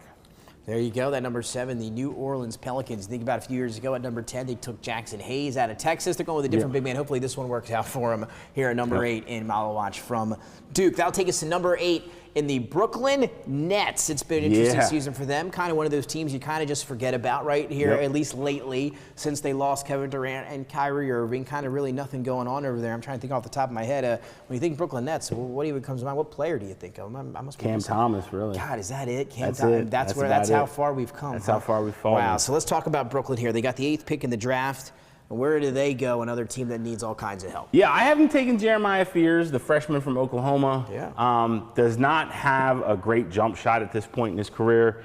There you go. That number 7, the New Orleans Pelicans. Think about a few years ago at number 10, they took Jackson Hayes out of Texas. They're going with a different big man. Hopefully this one works out for him here at number 8 in Malawatch from Duke. That'll take us to number 8 in the Brooklyn Nets. It's been an interesting season for them. Kind of one of those teams you kind of just forget about right here, at least lately, since they lost Kevin Durant and Kyrie Irving. Kind of really nothing going on over there. I'm trying to think off the top of my head. When you think Brooklyn Nets, what even comes to mind? What player do you think of? I must be Cam Thomas, really. God, is that it? That's it. That's how far we've come. That's how far we've fallen. Wow. So let's talk about Brooklyn here. They got the 8th pick in the draft. Where do they go? Another team that needs all kinds of help. Yeah, I haven't taken Jeremiah Fears, the freshman from Oklahoma. Yeah. Does not have a great jump shot at this point in his career.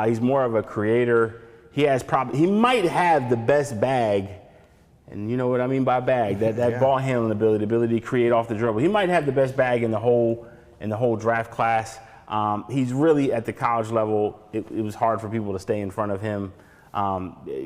He's more of a creator. He might have the best bag, and you know what I mean by bag, that ball handling ability, the ability to create off the dribble. He might have the best bag in the whole draft class. He's really at the college level. It was hard for people to stay in front of him.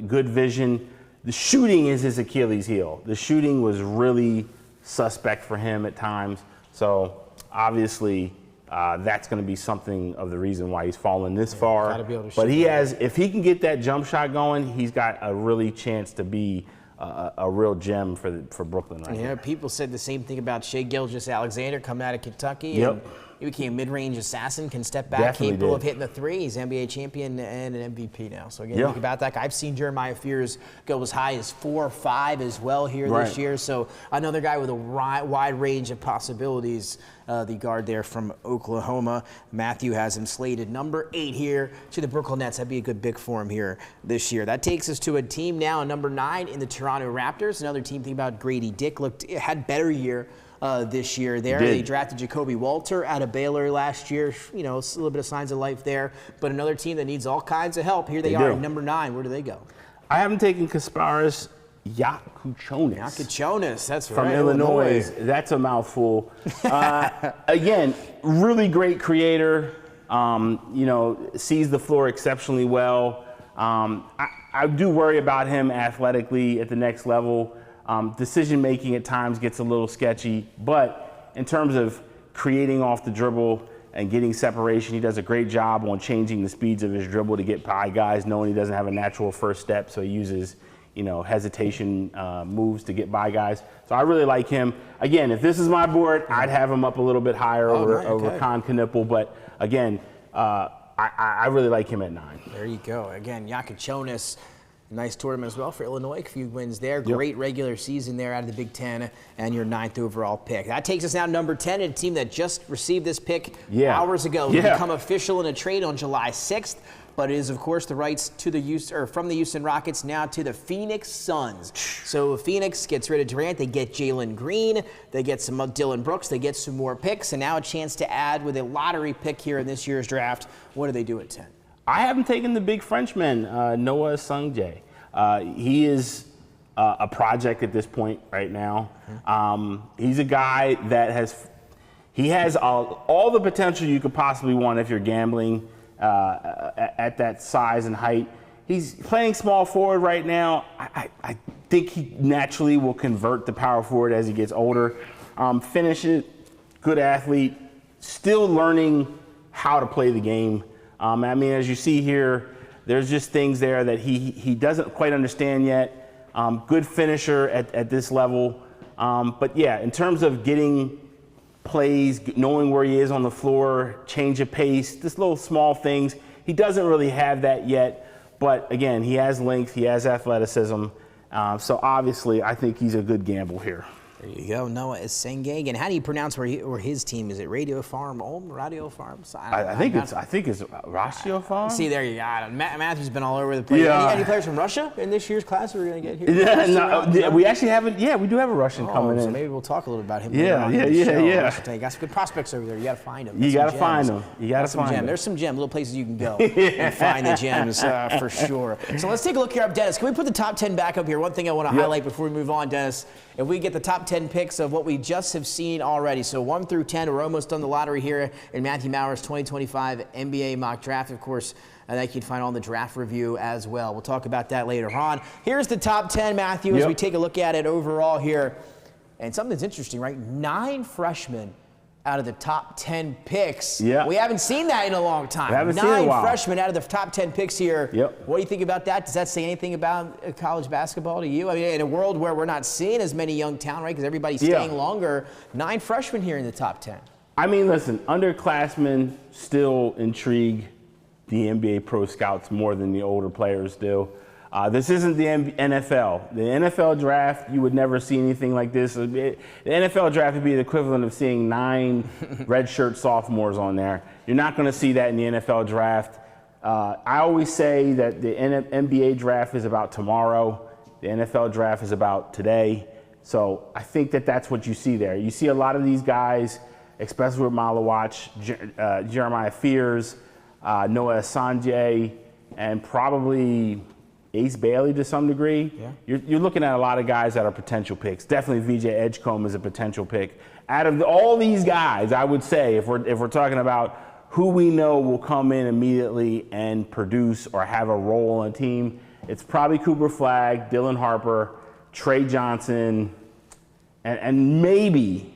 Good vision. The shooting is his Achilles heel. The shooting was really suspect for him at times. So obviously that's going to be something of the reason why he's fallen this far. Gotta be able to but shoot if he can get that jump shot going, he's got a really chance to be a real gem for Brooklyn right now. People said the same thing about Shai Gilgeous-Alexander coming out of Kentucky. Yep. And he became a mid-range assassin, can step back, Definitely capable did. of hitting the 3. He's NBA champion and an MVP now. So again, think about that. I've seen Jeremiah Fears go as high as 4 or 5 as well here this year. So another guy with a wide range of possibilities. The guard there from Oklahoma. Matthew has him slated number 8 here to the Brooklyn Nets. That'd be a good pick for him here this year. That takes us to a team now, number 9 in the Toronto Raptors. Another team, think about Grady Dick, had better year this year there. They drafted Jacoby Walter out of Baylor last year. You know, it's a little bit of signs of life there. But another team that needs all kinds of help. Here they are, number 9. Where do they go? I haven't taken Kasparas Yakuchonis, that's right. From Illinois. That's a mouthful. Again, really great creator. You know, sees the floor exceptionally well. I do worry about him athletically at the next level. Decision making at times gets a little sketchy, but in terms of creating off the dribble and getting separation, he does a great job on changing the speeds of his dribble to get by guys, knowing he doesn't have a natural first step, so he uses, you know, hesitation moves to get by guys. So I really like him. Again, if this is my board, I'd have him up a little bit higher over Con Knipple, but again, I really like him at 9. There you go. Again, Yakuchonis, nice tournament as well for Illinois. A few wins there. Great regular season there out of the Big Ten, and your 9th overall pick. That takes us now to number 10, a team that just received this pick hours ago. It will become official in a trade on July 6th. But it is, of course, the rights to the from the Houston Rockets now to the Phoenix Suns. So Phoenix gets rid of Durant. They get Jalen Green. They get some Dylan Brooks. They get some more picks. And now a chance to add with a lottery pick here in this year's draft. What do they do at 10? I haven't taken the big Frenchman, Noah Sungjae. He is a project at this point right now. He's a guy that has all the potential you could possibly want if you're gambling at that size and height. He's playing small forward right now. I think he naturally will convert to power forward as he gets older. Finish it, good athlete, still learning how to play the game. I mean, as you see here, there's just things there that he doesn't quite understand yet. Good finisher at this level. But yeah, in terms of getting plays, knowing where he is on the floor, change of pace, just little small things. He doesn't really have that yet, but again, he has length, he has athleticism, so obviously I think he's a good gamble here. There you go, Noah Sungjae. And how do you pronounce where his team is? It Radio Farm Ulm? Radio Farm? I think it's Ratio Farm. See, there you got it. Matthew's been all over the place. Any players from Russia in this year's class we're going to get here? We actually haven't. Yeah, we do have a Russian coming in. So maybe we'll talk a little about him. Yeah. You got some good prospects over there. You got to find them. You got to find them. There's some gems, little places you can go and find the gems for sure. So let's take a look here up, Dennis. Can we put the top 10 back up here? One thing I want to highlight before we move on, Dennis, if we get the top 10 picks of what we just have seen already. So 1 through 10, we're almost done the lottery here in Matthew Mauer's 2025 NBA mock draft. Of course, that you can find on the draft review as well. We'll talk about that later on. Here's the top 10, Matthew, as we take a look at it overall here. And something that's interesting, right? 9 freshmen out of the top 10 picks. Yeah. We haven't seen that in a long time. 9 freshmen out of the top 10 picks here. Yep. What do you think about that? Does that say anything about college basketball to you? I mean, in a world where we're not seeing as many young talent, right, because everybody's staying longer, 9 freshmen here in the top 10. I mean, listen, underclassmen still intrigue the NBA pro scouts more than the older players do. This isn't the NFL. The NFL draft, you would never see anything like this. The NFL draft would be the equivalent of seeing 9 redshirt sophomores on there. You're not going to see that in the NFL draft. I always say that the NBA draft is about tomorrow. The NFL draft is about today. So I think that that's what you see there. You see a lot of these guys, especially with Malawach, Jeremiah Fears, Noah Sungjae, and probably Ace Bailey to some degree. You're looking at a lot of guys that are potential picks. Definitely VJ Edgecombe is a potential pick. Out of all these guys, I would say, if we're talking about who we know will come in immediately and produce or have a role on a team, it's probably Cooper Flagg, Dylan Harper, Trey Johnson, and maybe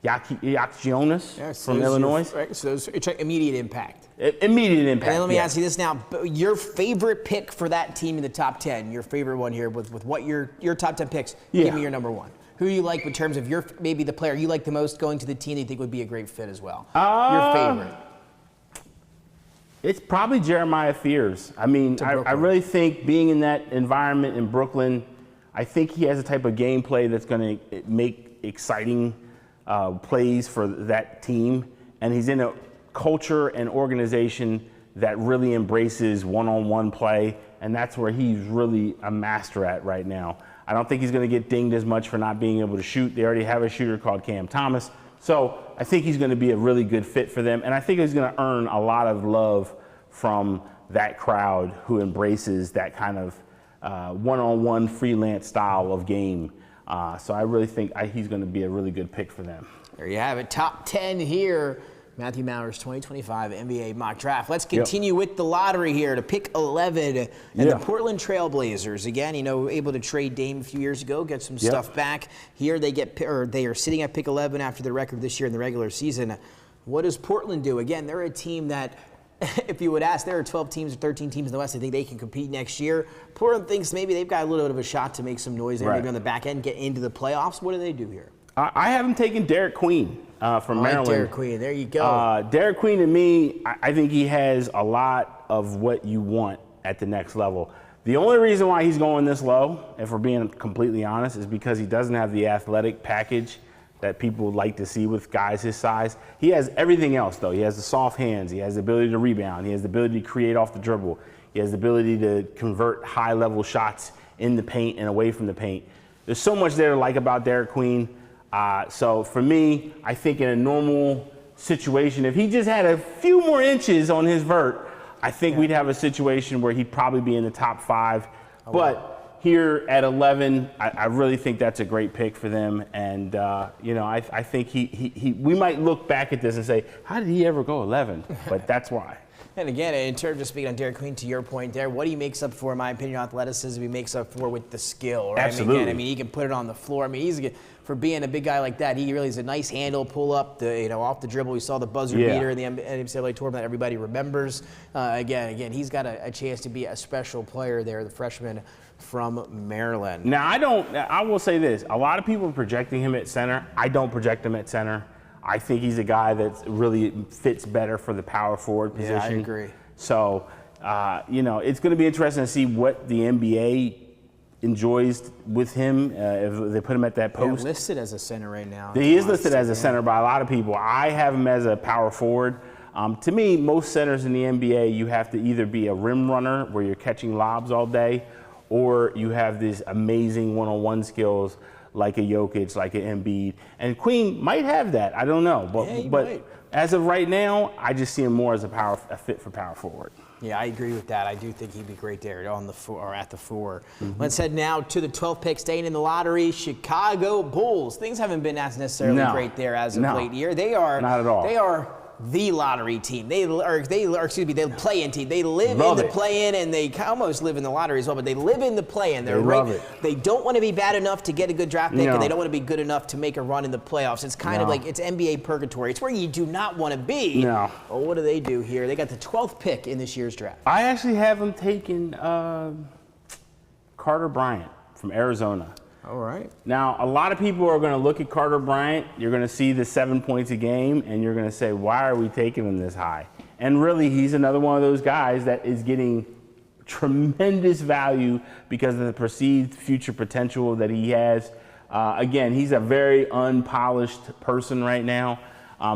Yakuchonis from Illinois. Right, so those immediate impact. Immediate impact. And let me ask you this now: your favorite pick for that team in the top 10, your favorite one here, with what your top 10 picks. Give me your number 1. Who do you like in terms of maybe the player you like the most going to the team that you think would be a great fit as well? Your favorite. It's probably Jeremiah Fears. I mean, I really think being in that environment in Brooklyn, I think he has a type of gameplay that's going to make exciting plays for that team. And he's in a culture and organization that really embraces one-on-one play. And that's where he's really a master at right now. I don't think he's going to get dinged as much for not being able to shoot. They already have a shooter called Cam Thomas. So I think he's going to be a really good fit for them. And I think he's going to earn a lot of love from that crowd who embraces that kind of one-on-one freelance style of game. So I really think he's going to be a really good pick for them. There you have it. Top 10 here. Matthew Maurer's 2025 NBA mock draft. Let's continue with the lottery here to pick 11. And the Portland Trail Blazers, again, able to trade Dame a few years ago, get some stuff back. Here they are sitting at pick 11 after the record this year in the regular season. What does Portland do? Again, they're a team that, if you would ask, there are 12 teams or 13 teams in the West. I think they can compete next year. Portland thinks maybe they've got a little bit of a shot to make some noise there, maybe on the back end, get into the playoffs. What do they do here? I have him taking Derek Queen from Maryland. Derek Queen, there you go. Derek Queen, to me, I think he has a lot of what you want at the next level. The only reason why he's going this low, if we're being completely honest, is because he doesn't have the athletic package that people would like to see with guys his size. He has everything else, though. He has the soft hands. He has the ability to rebound. He has the ability to create off the dribble. He has the ability to convert high-level shots in the paint and away from the paint. There's so much there to like about Derek Queen. So for me, I think in a normal situation, if he just had a few more inches on his vert, I think we'd have a situation where he'd probably be in the top 5. But here at 11, I really think that's a great pick for them. And, I think we might look back at this and say, how did he ever go 11? But that's why. And again, in terms of speaking on Derek Queen, to your point there, what he makes up for, in my opinion, athleticism, he makes up for with the skill. Right? Absolutely. I mean, he can put it on the floor. I mean, for being a big guy like that, he really is a nice handle, pull up, off the dribble. We saw the buzzer beater in the NCAA tournament that everybody remembers. Again, he's got a chance to be a special player there, the freshman from Maryland. Now, I will say this. A lot of people are projecting him at center. I don't project him at center. I think he's a guy that really fits better for the power forward position. Yeah, I agree. So, it's going to be interesting to see what the NBA enjoys with him if they put him at that post. He's listed as a center right now. He is listed as a center by a lot of people. I have him as a power forward. To me, most centers in the NBA, you have to either be a rim runner where you're catching lobs all day, or you have these amazing one-on-one skills like a Jokic, like an Embiid. And Queen might have that. I don't know. But as of right now, I just see him more as a fit for power forward. Yeah, I agree with that. I do think he'd be great there on the 4 or at the 4. Let's head now to the 12th pick, staying in the lottery, Chicago Bulls. Things haven't been as necessarily great there as of late year. They are not at all. They are the lottery team. They the play-in team. They live in the play-in, and they almost live in the lottery as well, but they live in the play-in. They love it. They don't want to be bad enough to get a good draft pick, and they don't want to be good enough to make a run in the playoffs. It's kind of like it's NBA purgatory. It's where you do not want to be. No. Well, what do they do here? They got the 12th pick in this year's draft. I actually have them taking Carter Bryant from Arizona. All right. Now, a lot of people are going to look at Carter Bryant. You're going to see the 7 points a game, and you're going to say, why are we taking him this high? And really, he's another one of those guys that is getting tremendous value because of the perceived future potential that he has. Again, he's a very unpolished person right now,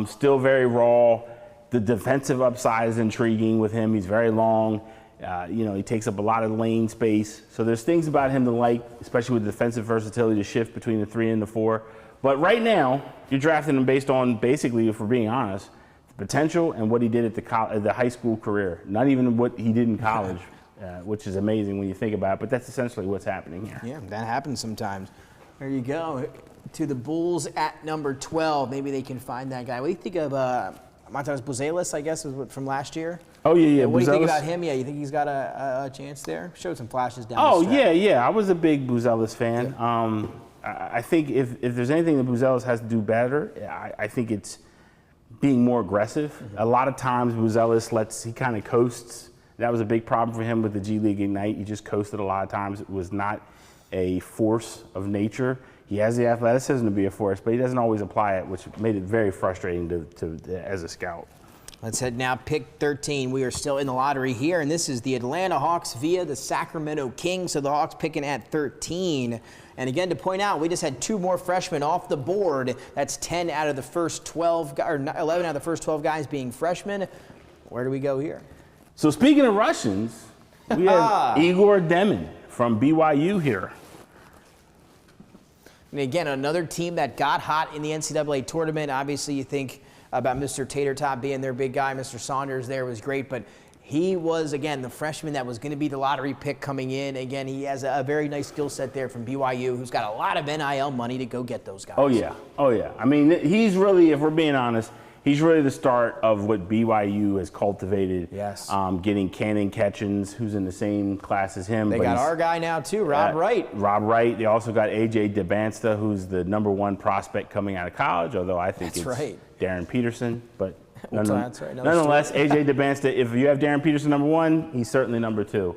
still very raw. The defensive upside is intriguing with him. He's very long. He takes up a lot of lane space. So there's things about him to like, especially with defensive versatility to shift between the 3 and the 4. But right now, you're drafting him based on, basically, if we're being honest, the potential and what he did at the high school career. Not even what he did in college, which is amazing when you think about it. But that's essentially what's happening here. Yeah, that happens sometimes. There you go. To the Bulls at number 12. Maybe they can find that guy. What do you think of Montas Buzelis, I guess, was from last year? Oh, yeah. What do you think about him? Yeah, you think he's got a chance there? Showed some flashes down the stretch. Yeah. I was a big Buzelis fan. Yeah. I think if there's anything that Buzelis has to do better, I think it's being more aggressive. Mm-hmm. A lot of times Buzelis he kind of coasts. That was a big problem for him with the G League Ignite. He just coasted a lot of times. It was not a force of nature. He has the athleticism to be a force, but he doesn't always apply it, which made it very frustrating to as a scout. Let's head now, pick 13. We are still in the lottery here, and this is the Atlanta Hawks via the Sacramento Kings. So the Hawks picking at 13. And again, to point out, we just had 2 more freshmen off the board. That's 10 out of the first 12, or 11 out of the first 12 guys being freshmen. Where do we go here? So speaking of Russians, we have Igor Demin from BYU here. And again, another team that got hot in the NCAA tournament. Obviously, you think about Mr. Tater Tot being their big guy. Mr. Saunders there was great, but he was, again, the freshman that was going to be the lottery pick coming in. Again, he has a very nice skill set there from BYU, who's got a lot of NIL money to go get those guys. Oh, yeah. Oh, yeah. I mean, he's really, if we're being honest, he's really the start of what BYU has cultivated. Yes. Getting Cannon Ketchens, who's in the same class as him. They got our guy now, too, Rob Wright. Rob Wright. They also got A.J. DeBansta, who's the #1 prospect coming out of college, although I think it's Darren Peterson. But nonetheless, A.J. DeBansta, if you have Darren Peterson #1, he's certainly #2.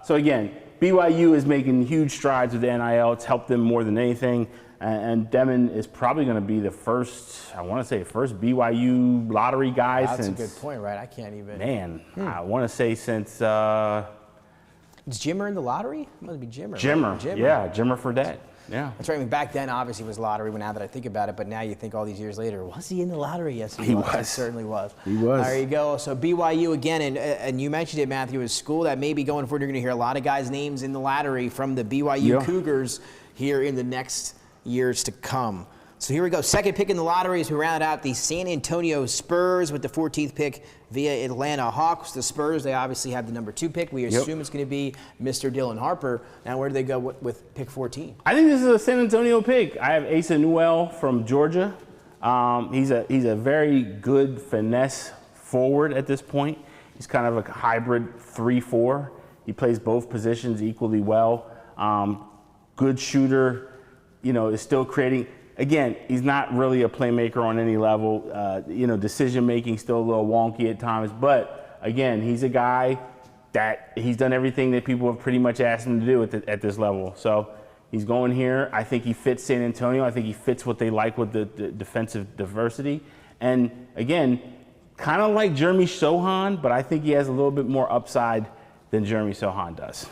So, again, BYU is making huge strides with the NIL. It's helped them more than anything. And Demon is probably going to be the first, I want to say, first BYU lottery guy That's since. That's a good point, right? I can't even. Man, I want to say since. Is Jimmer in the lottery? It must be Jimmer. Jimmer. Right? Jimmer. Yeah, Jimmer Fredette. Yeah. That's right. I mean, back then, obviously, it was lottery. Now that I think about it, but now you think all these years later, was he in the lottery? Yes, he was. He certainly was. He was. There you go. So BYU again, and you mentioned it, Matthew, is school that maybe going forward, you're going to hear a lot of guys' names in the lottery from the BYU Cougars here in the next years to come. So here we go. Second pick in the lottery as we round out the San Antonio Spurs with the 14th pick via Atlanta Hawks. The Spurs, they obviously have the #2 pick. We assume it's going to be Mr. Dylan Harper. Now, where do they go with pick 14? I think this is a San Antonio pick. I have Asa Newell from Georgia. He's a very good finesse forward at this point. He's kind of a hybrid 3-4. He plays both positions equally well. Good shooter. You know, is still creating. Again, he's not really a playmaker on any level. Decision-making still a little wonky at times. But, again, he's a guy that he's done everything that people have pretty much asked him to do at this level. So he's going here. I think he fits San Antonio. I think he fits what they like with the defensive diversity. And, again, kind of like Jeremy Sohan, but I think he has a little bit more upside than Jeremy Sohan does.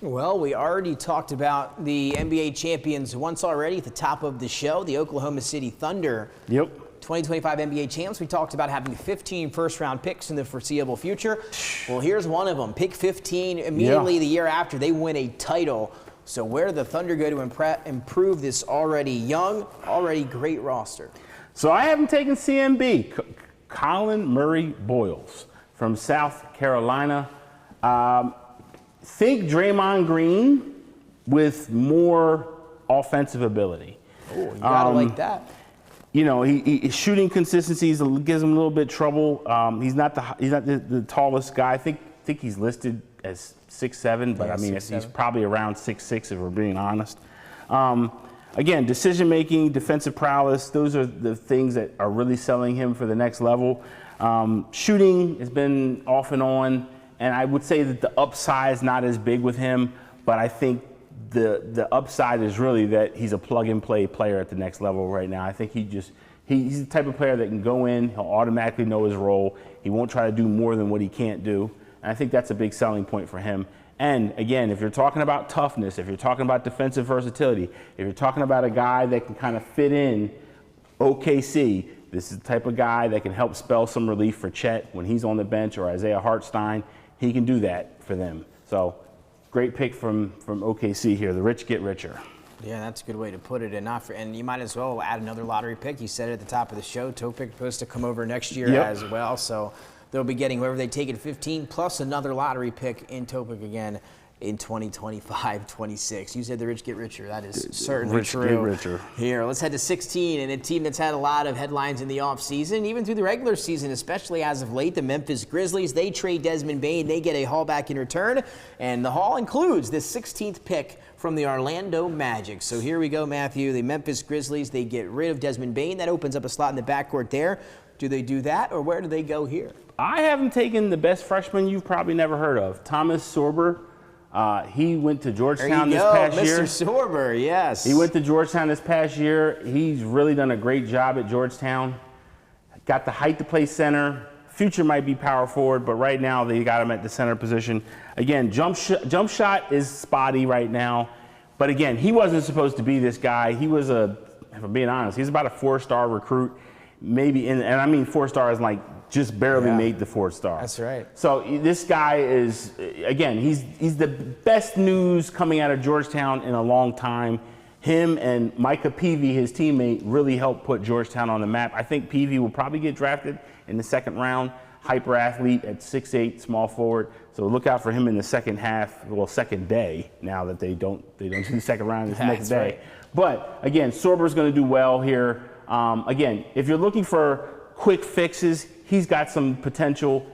Well, we already talked about the NBA champions once already at the top of the show, the Oklahoma City Thunder. Yep. 2025 NBA champs. We talked about having 15 first-round picks in the foreseeable future. Well, here's one of them. Pick 15 immediately the year after they win a title. So where do the Thunder go to improve this already young, already great roster? So I haven't taken CMB, Colin Murray Boyles from South Carolina. Think Draymond Green with more offensive ability. Oh, you gotta like that. You know, his shooting consistency gives him a little bit of trouble. He's not the tallest guy. I think he's listed as 6'7", but I mean he's probably around 6'6" if we're being honest. Again, decision making, defensive prowess, those are the things that are really selling him for the next level. Shooting has been off and on. And I would say that the upside is not as big with him, but I think the upside is really that he's a plug-and-play player at the next level right now. I think he's the type of player that can go in, he'll automatically know his role. He won't try to do more than what he can't do. And I think that's a big selling point for him. And again, if you're talking about toughness, if you're talking about defensive versatility, if you're talking about a guy that can kind of fit in OKC, this is the type of guy that can help spell some relief for Chet when he's on the bench, or Isaiah Hartenstein. He can do that for them. So great pick from OKC here. The rich get richer. Yeah, that's a good way to put it. And you might as well add another lottery pick. You said it at the top of the show. Topic supposed to come over next year as well. So they'll be getting whoever they take at 15 plus another lottery pick in Topic again in 2025-26. You said the rich get richer. That is certainly rich true. Get richer. Here, let's head to 16, and a team that's had a lot of headlines in the offseason, even through the regular season, especially as of late, the Memphis Grizzlies. They trade Desmond Bane. They get a haul back in return, and the haul includes this 16th pick from the Orlando Magic. So here we go, Matthew. The Memphis Grizzlies, they get rid of Desmond Bane. That opens up a slot in the backcourt there. Do they do that, or where do they go here? I haven't taken the best freshman you've probably never heard of, Thomas Sorber. He went to Georgetown this past year. Mr. Sorber, yes. He went to Georgetown this past year. He's really done a great job at Georgetown. Got the height to play center. Future might be power forward, but right now they got him at the center position. Again, jump shot is spotty right now. But again, he wasn't supposed to be this guy. He was if I'm being honest, he's about a 4-star recruit. Maybe, and I mean 4-star is like just barely made the 4-star. That's right. So this guy is, again, he's the best news coming out of Georgetown in a long time. him and Micah Peavy, his teammate, really helped put Georgetown on the map. I think Peavy will probably get drafted in the second round. Hyper athlete at 6'8", small forward. So look out for him in the second half, well, second day, now that they don't do the second round this next day. Right. But again, Sorber's going to do well here. Again, if you're looking for quick fixes, he's got some potential,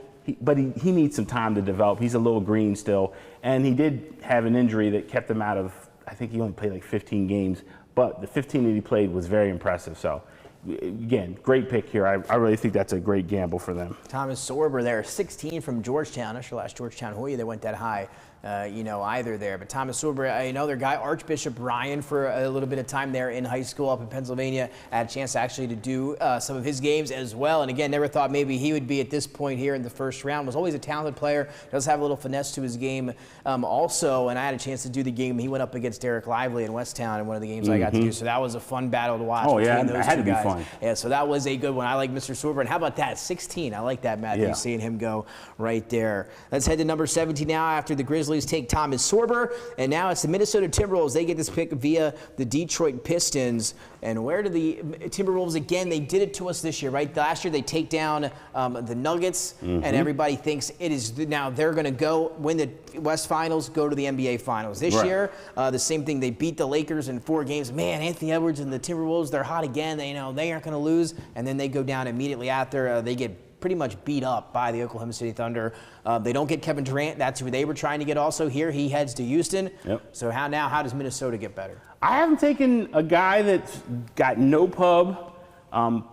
but he needs some time to develop. He's a little green still, and he did have an injury that kept him out of, I think he only played like 15 games, but the 15 that he played was very impressive. So again, great pick here. I really think that's a great gamble for them. Thomas Sorber there, 16 from Georgetown. Not sure last Georgetown Hoya they went that high, either there. But Thomas Sorber, another guy, Archbishop Ryan for a little bit of time there in high school up in Pennsylvania. Had a chance actually to do some of his games as well. And again, never thought maybe he would be at this point here in the first round. Was always a talented player. Does have a little finesse to his game also. And I had a chance to do the game. He went up against Derek Lively in Westtown in one of the games I got to do. So that was a fun battle to watch between those two guys. Fun. Yeah, so that was a good one. I like Mr. Sorber. And how about that? 16. I like that, Matthew, seeing him go right there. Let's head to number 17 now after the Grizzlies take Thomas Sorber. And now it's the Minnesota Timberwolves. They get this pick via the Detroit Pistons. And where do the Timberwolves, again, they did it to us this year, right? Last year they take down the Nuggets, and everybody thinks it is now they're going to go win the West Finals, go to the NBA Finals. This year, the same thing. They beat the Lakers in 4 games. Man, Anthony Edwards and the Timberwolves, they're hot again. They aren't going to lose, and then they go down immediately after. They get pretty much beat up by the Oklahoma City Thunder. They don't get Kevin Durant. That's who they were trying to get also. Here he heads to Houston. So how does Minnesota get better? I haven't taken a guy that's got no pub,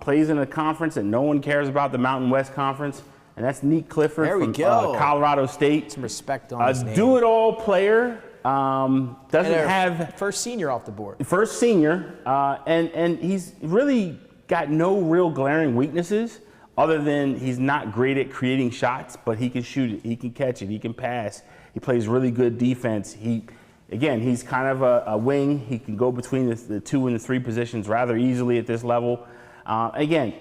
plays in a conference that no one cares about, the Mountain West Conference, and that's Nick Clifford from Colorado State. Some respect on his name. Do-it-all player. Doesn't have first senior off the board. First senior, and he's really got no real glaring weaknesses other than he's not great at creating shots, but he can shoot it, he can catch it, he can pass. He plays really good defense. He's kind of a wing. He can go between the 2 and the 3 positions rather easily at this level. Again,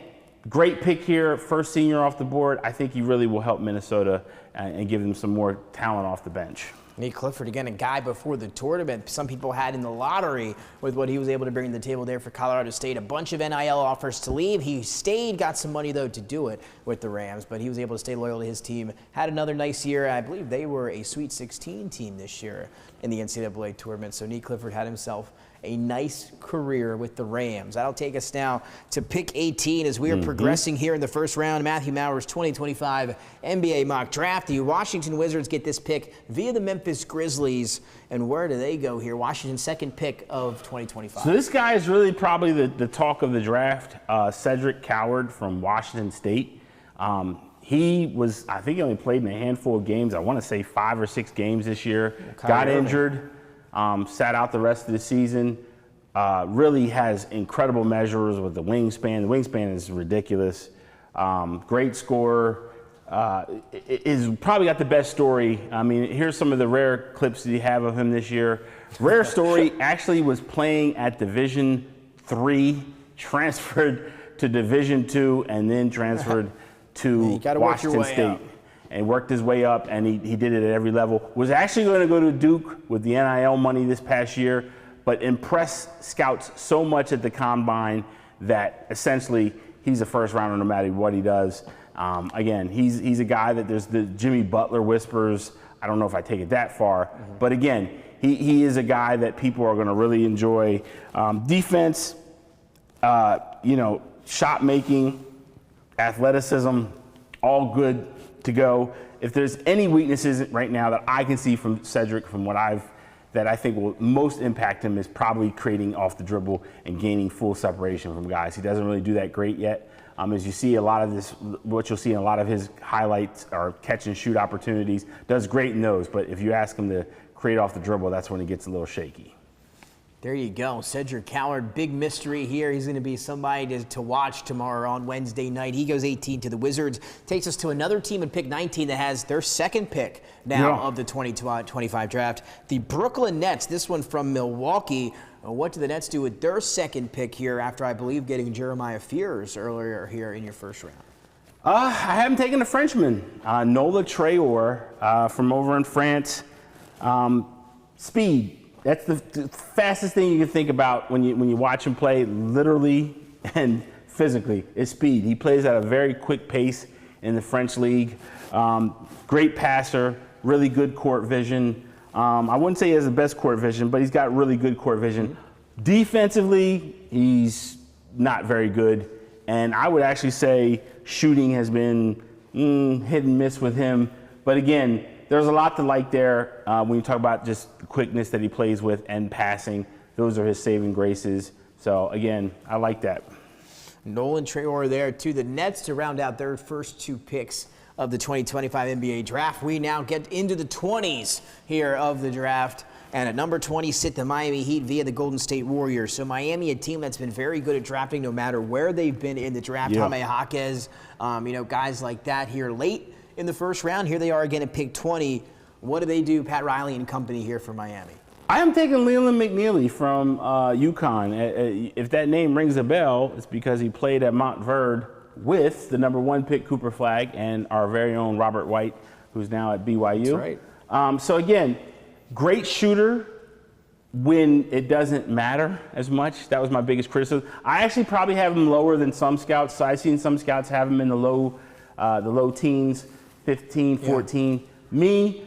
great pick here, first senior off the board. I think he really will help Minnesota and give them some more talent off the bench. Nick Clifford, again, a guy before the tournament some people had in the lottery with what he was able to bring to the table there for Colorado State. A bunch of NIL offers to leave. He stayed, got some money, though, to do it with the Rams, but he was able to stay loyal to his team. Had another nice year. I believe they were a Sweet 16 team this year in the NCAA tournament, so Nick Clifford had himself a nice career with the Rams. That'll take us now to pick 18 as we are progressing here in the first round. Matthew Maurer's 2025 NBA mock draft. The Washington Wizards get this pick via the Memphis Grizzlies. And where do they go here? Washington's second pick of 2025. So this guy is really probably the talk of the draft, Cedric Coward from Washington State. He was, I think he only played in a handful of games. I want to say 5 or 6 games this year. Got injured. Sat out the rest of the season. Really has incredible measures with the wingspan. The wingspan is ridiculous. Great scorer. Is probably got the best story. I mean, here's some of the rare clips that you have of him this year. Rare story, actually was playing at Division III, transferred to Division II, and then transferred to Washington State. And worked his way up, and he did it at every level. Was actually going to go to Duke with the NIL money this past year, but impressed scouts so much at the combine that essentially he's a first rounder no matter what he does. Again, he's a guy that there's the Jimmy Butler whispers. I don't know if I take it that far, but again, he is a guy that people are going to really enjoy. Defense, shot making, athleticism, all good to go. If there's any weaknesses right now that I can see from Cedric, from what that I think will most impact him, is probably creating off the dribble and gaining full separation from guys. He doesn't really do that great yet. As you see a lot of this, what you'll see in a lot of his highlights are catch and shoot opportunities. Does great in those, but if you ask him to create off the dribble, that's when he gets a little shaky. There you go. Cedric Coward, big mystery here. He's going to be somebody to watch tomorrow on Wednesday night. He goes 18 to the Wizards. Takes us to another team in pick 19 that has their second pick now of the 2025 draft. The Brooklyn Nets, this one from Milwaukee. What do the Nets do with their second pick here after, I believe, getting Jeremiah Fears earlier here in your first round? I haven't taken a Frenchman, Nola Traore from over in France. Speed. That's the fastest thing you can think about when you watch him play, literally and physically, is speed. He plays at a very quick pace in the French league. Great passer, really good court vision. I wouldn't say he has the best court vision, but he's got really good court vision. Defensively, he's not very good. And I would actually say shooting has been hit and miss with him. But again, there's a lot to like there when you talk about just the quickness that he plays with and passing. Those are his saving graces. So again, I like that. Nolan Traore there to the Nets to round out their first 2 picks of the 2025 NBA draft. We now get into the 20s here of the draft. And at number 20 sit the Miami Heat via the Golden State Warriors. So Miami, a team that's been very good at drafting no matter where they've been in the draft. Jaime Jaquez, guys like that here late in the first round. Here they are again at pick 20. What do they do, Pat Riley and company, here for Miami? I am taking Leland McNeely from UConn. If that name rings a bell, it's because he played at Montverde with the number 1 pick Cooper Flagg and our very own Robert White, who's now at BYU. That's right. So again, great shooter when it doesn't matter as much. That was my biggest criticism. I actually probably have him lower than some scouts. So I've seen some scouts have him in the low teens, 15, 14. Me,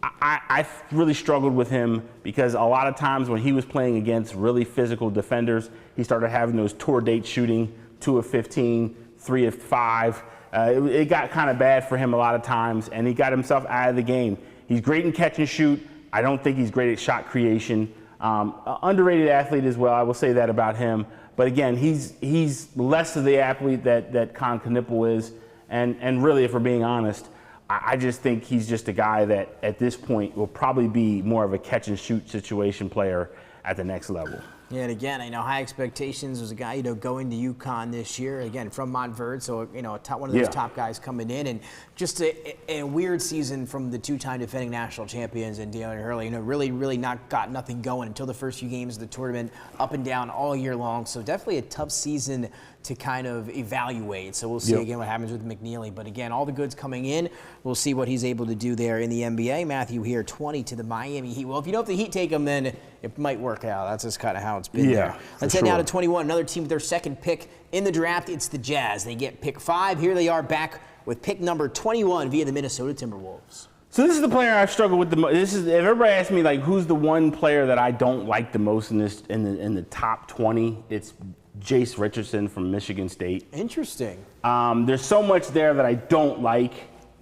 I really struggled with him because a lot of times when he was playing against really physical defenders, he started having those tour date shooting, 2 of 15, 3 of 5. It got kind of bad for him a lot of times, and he got himself out of the game. He's great in catch and shoot. I don't think he's great at shot creation. Underrated athlete as well, I will say that about him. But again, he's less of the athlete that Con Knipple is. And really, if we're being honest, I just think he's just a guy that at this point will probably be more of a catch and shoot situation player at the next level. Yeah, and again, high expectations. Was a guy, going to UConn this year, again, from Montverde, so, one of those top guys coming in. And just a weird season from the 2-time defending national champions and DeAndre Hurley. Really got nothing going until the first few games of the tournament, up and down all year long. So definitely a tough season to kind of evaluate. So we'll see again what happens with McNeely. But again, all the goods coming in. We'll see what he's able to do there in the NBA. Matthew here, 20 to the Miami Heat. Well, if the Heat take him, then it might work out. That's just kind of how it's been there. Let's head now to 21. Another team with their second pick in the draft. It's the Jazz. They get pick 5. Here they are back with pick number 21 via the Minnesota Timberwolves. So this is the player I've struggled with the most. If everybody asks me who's the one player that I don't like the most in the top 20, it's Jace Richardson from Michigan State. Interesting. There's so much there that I don't like.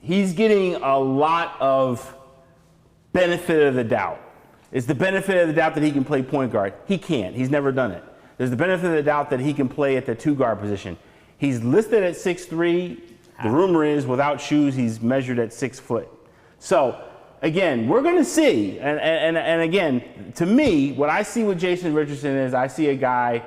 He's getting a lot of benefit of the doubt. It's the benefit of the doubt that he can play point guard. He can't. He's never done it. There's the benefit of the doubt that he can play at the 2-guard position. He's listed at 6'3". The rumor is without shoes, he's measured at 6 foot. So, again, we're going to see. And again, to me, what I see with Jason Richardson is I see a guy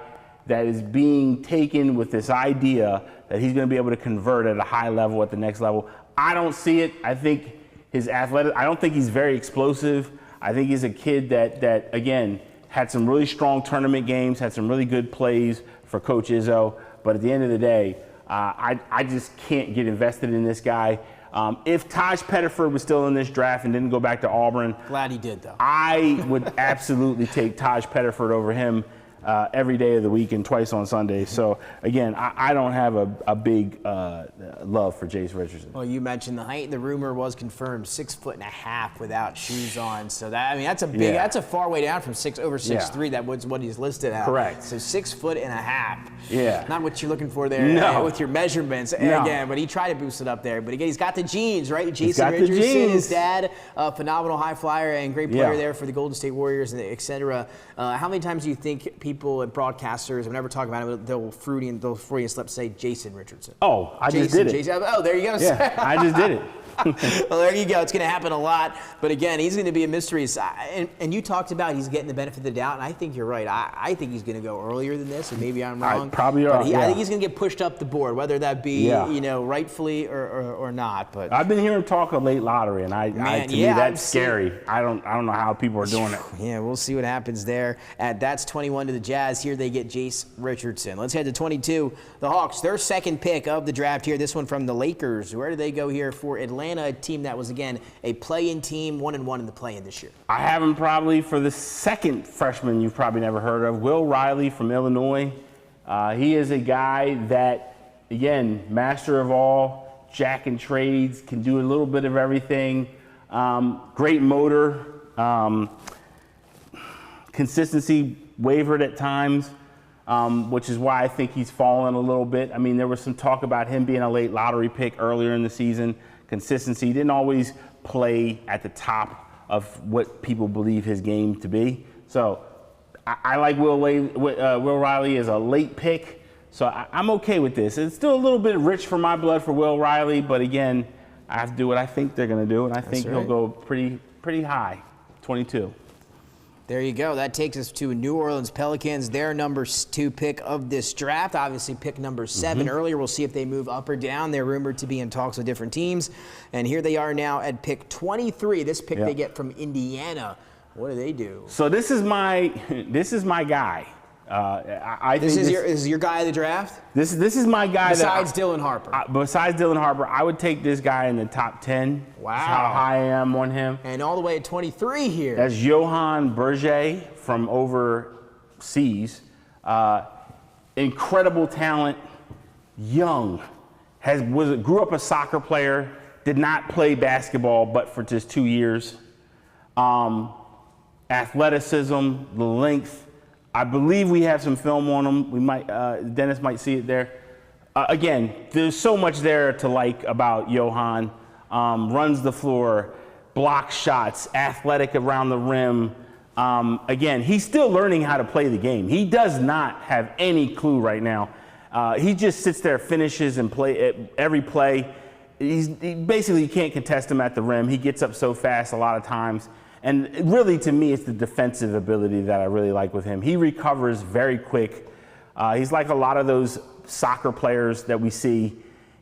that is being taken with this idea that he's going to be able to convert at a high level at the next level. I don't see it. I think his athletic, I don't think he's very explosive. I think he's a kid that again, had some really strong tournament games, had some really good plays for Coach Izzo. But at the end of the day, I just can't get invested in this guy. If Taj Pettiford was still in this draft and didn't go back to Auburn. Glad he did, though. I would absolutely take Taj Pettiford over him every day of the week and twice on Sundays. So, again, I don't have a big love for Jace Richardson. Well, you mentioned the height. The rumor was confirmed 6'1.5" without shoes on. So that's a big, that's a far way down from over 6'3". That was what he's listed at. Correct. So 6'1.5". Yeah. Not what you're looking for there with your measurements. No. Again, but he tried to boost it up there. But again, he's got the genes, right? Jason Richardson, his dad, phenomenal high flyer and great player there for the Golden State Warriors, et cetera. How many times do you think people and broadcasters, whenever talking about him, they'll Freudian slip say Jason Richardson? Oh, I just did it. Oh, there you go. Yeah, I just did it. Well, there you go. It's going to happen a lot. But again, he's going to be a mystery. And you talked about he's getting the benefit of the doubt, and I think you're right. I think he's going to go earlier than this, and maybe I'm wrong. Probably are. I think he's going to get pushed up the board, whether that be rightfully or not. But I've been hearing talk of late lottery, and to me that's scary. I don't know how people are doing it. Yeah, we'll see what happens there. That's 21 to the Jazz. Here they get Jace Richardson. Let's head to 22. The Hawks, their second pick of the draft here. This one from the Lakers. Where do they go here for Atlanta? Atlanta, a team that was, again, a play-in team, 1-1 in the play-in this year. I have him probably for the second freshman you've probably never heard of, Will Riley from Illinois. He is a guy that, again, master of all, jack and trades, can do a little bit of everything. Great motor, consistency wavered at times, which is why I think he's fallen a little bit. I mean, there was some talk about him being a late lottery pick earlier in the season. Consistency, he didn't always play at the top of what people believe his game to be. So I like Will Riley as a late pick. So I'm okay with this. It's still a little bit rich for my blood for Will Riley, but again, I have to do what I think they're going to do, and I think he'll go pretty high, 22. There you go. That takes us to New Orleans Pelicans, their number 2 pick of this draft. Obviously, pick number 7 earlier. We'll see if they move up or down. They're rumored to be in talks with different teams. And here they are now at pick 23. This pick they get from Indiana. What do they do? So this is my guy. This is your guy of the draft? This is my guy. Besides Dylan Harper. Besides Dylan Harper, I would take this guy in the top 10. Wow. That's how high I am on him. And all the way at 23 here. That's Johan Berger from overseas. Incredible talent. Young. Grew up a soccer player. Did not play basketball, but for just 2 years. Athleticism, the length. I believe we have some film on him. We might, Dennis might see it there. Again, there's so much there to like about Johan. Runs the floor, blocks shots, athletic around the rim. Again, he's still learning how to play the game. He does not have any clue right now. He just sits there, finishes, and play every play. He basically, you can't contest him at the rim. He gets up so fast a lot of times. And really, to me, it's the defensive ability that I really like with him. He recovers very quick. He's like a lot of those soccer players that we see.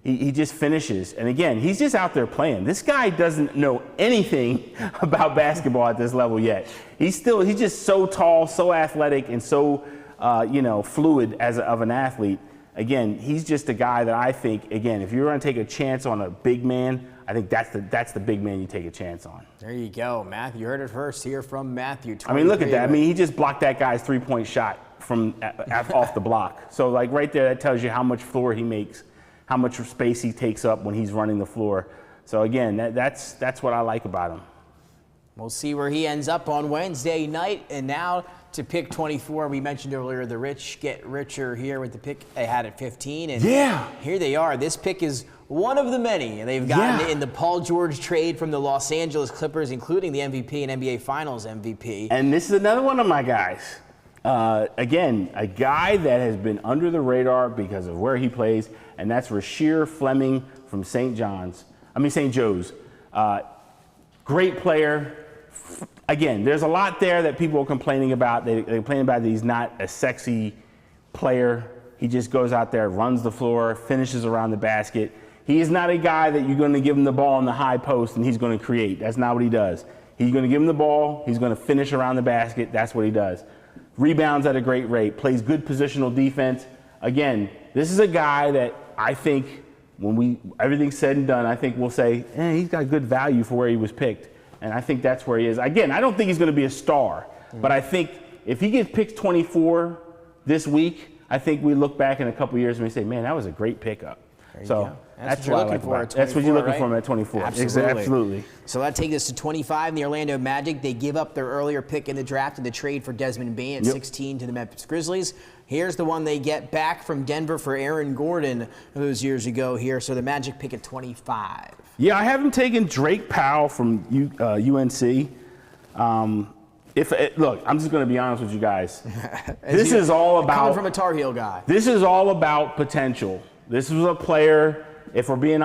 He just finishes. And again, he's just out there playing. This guy doesn't know anything about basketball at this level yet. He's just so tall, so athletic, and so fluid of an athlete. Again, he's just a guy that I think, again, if you're going to take a chance on a big man, I think that's the big man you take a chance on. There you go, Matthew. You heard it first here from Matthew. I mean, look at that. I mean, he just blocked that guy's three-point shot from off the block. So, like, right there, that tells you how much floor he makes, how much space he takes up when he's running the floor. So, again, that's what I like about him. We'll see where he ends up on Wednesday night. And now to pick 24, we mentioned earlier the rich get richer here with the pick they had at 15. And here they are. This pick is one of the many they've gotten in the Paul George trade from the Los Angeles Clippers, including the MVP and NBA Finals MVP. And this is another one of my guys. Again, a guy that has been under the radar because of where he plays, and that's Rasheer Fleming from St. Joe's. Great player. Again, there's a lot there that people are complaining about. They complain about that he's not a sexy player. He just goes out there, runs the floor, finishes around the basket. He is not a guy that you're going to give him the ball in the high post and he's going to create. That's not what he does. He's going to give him the ball. He's going to finish around the basket. That's what he does. Rebounds at a great rate. Plays good positional defense. Again, this is a guy that I think when everything's said and done, I think we'll say, he's got good value for where he was picked. And I think that's where he is. Again, I don't think he's going to be a star, but I think if he gets picked 24 this week, I think we look back in a couple years and we say, man, that was a great pickup. So that's what I like about it. That's what you're looking for at 24. Absolutely. So that takes us to 25 in the Orlando Magic. They give up their earlier pick in the draft in the trade for Desmond Bane at 16 to the Memphis Grizzlies. Here's the one they get back from Denver for Aaron Gordon those years ago here. So the Magic pick at 25. Yeah, I haven't taken Drake Powell from UNC. Look, I'm just going to be honest with you guys. This is all about coming from a Tar Heel guy. This is all about potential. This was a player. If we're being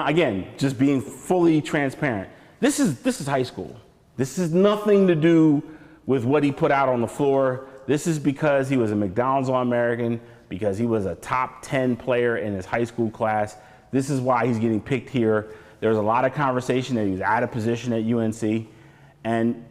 just being fully transparent, this is high school. This has nothing to do with what he put out on the floor. This is because he was a McDonald's All-American, because he was a top 10 player in his high school class. This is why he's getting picked here. There was a lot of conversation that he was out of position at UNC, and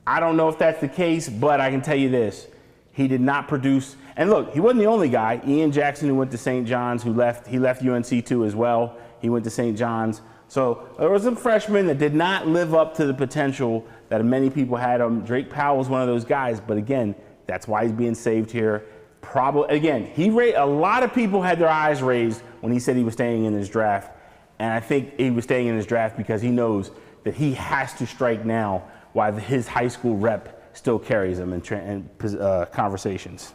I don't know if that's the case, but I can tell you this. He did not produce. And look, he wasn't the only guy. Ian Jackson, who went to St. John's, he left UNC too as well. He went to St. John's. So there were some freshmen that did not live up to the potential that many people had him. Drake Powell was one of those guys, but again, that's why he's being saved here. Probably, again, a lot of people had their eyes raised when he said he was staying in his draft, and I think he was staying in his draft because he knows that he has to strike now while his high school rep still carries him in conversations.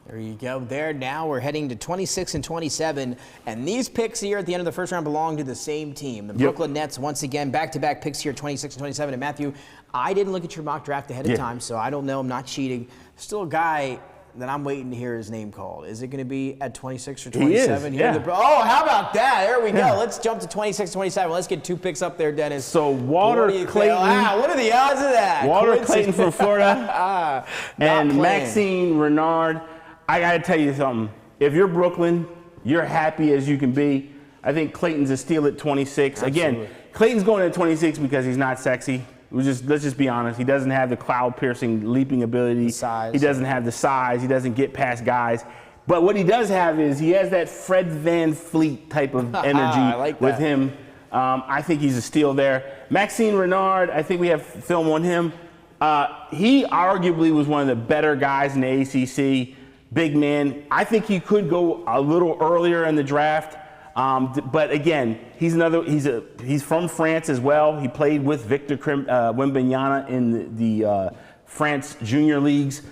There you go. There now we're heading to 26 and 27, and these picks here at the end of the first round belong to the same team. The Brooklyn Nets, once again, back-to-back picks here, 26 and 27. And Matthew, I didn't look at your mock draft ahead of time, so I don't know. I'm not cheating. Still a guy that I'm waiting to hear his name called. Is it going to be at 26 or 27? He is, yeah. Oh, how about that? There we go. Let's jump to 26, 27. Let's get 2 picks up there, Dennis. So Walter Clayton. Wow, what are the odds of that? Walter Clayton from Florida and Maxine Renard. I got to tell you something. If you're Brooklyn, you're happy as you can be. I think Clayton's a steal at 26. Absolutely. Again, Clayton's going at 26 because he's not sexy. Let's just be honest. He doesn't have the cloud-piercing leaping ability. The size. He doesn't have the size. He doesn't get past guys. But what he does have is he has that Fred VanVleet type of energy with him. I think he's a steal there. Maxine Renard, I think we have film on him. He arguably was one of the better guys in the ACC. Big man. I think he could go a little earlier in the draft. But again, he's from France as well. He played with Victor Wembanyama in the France junior leagues.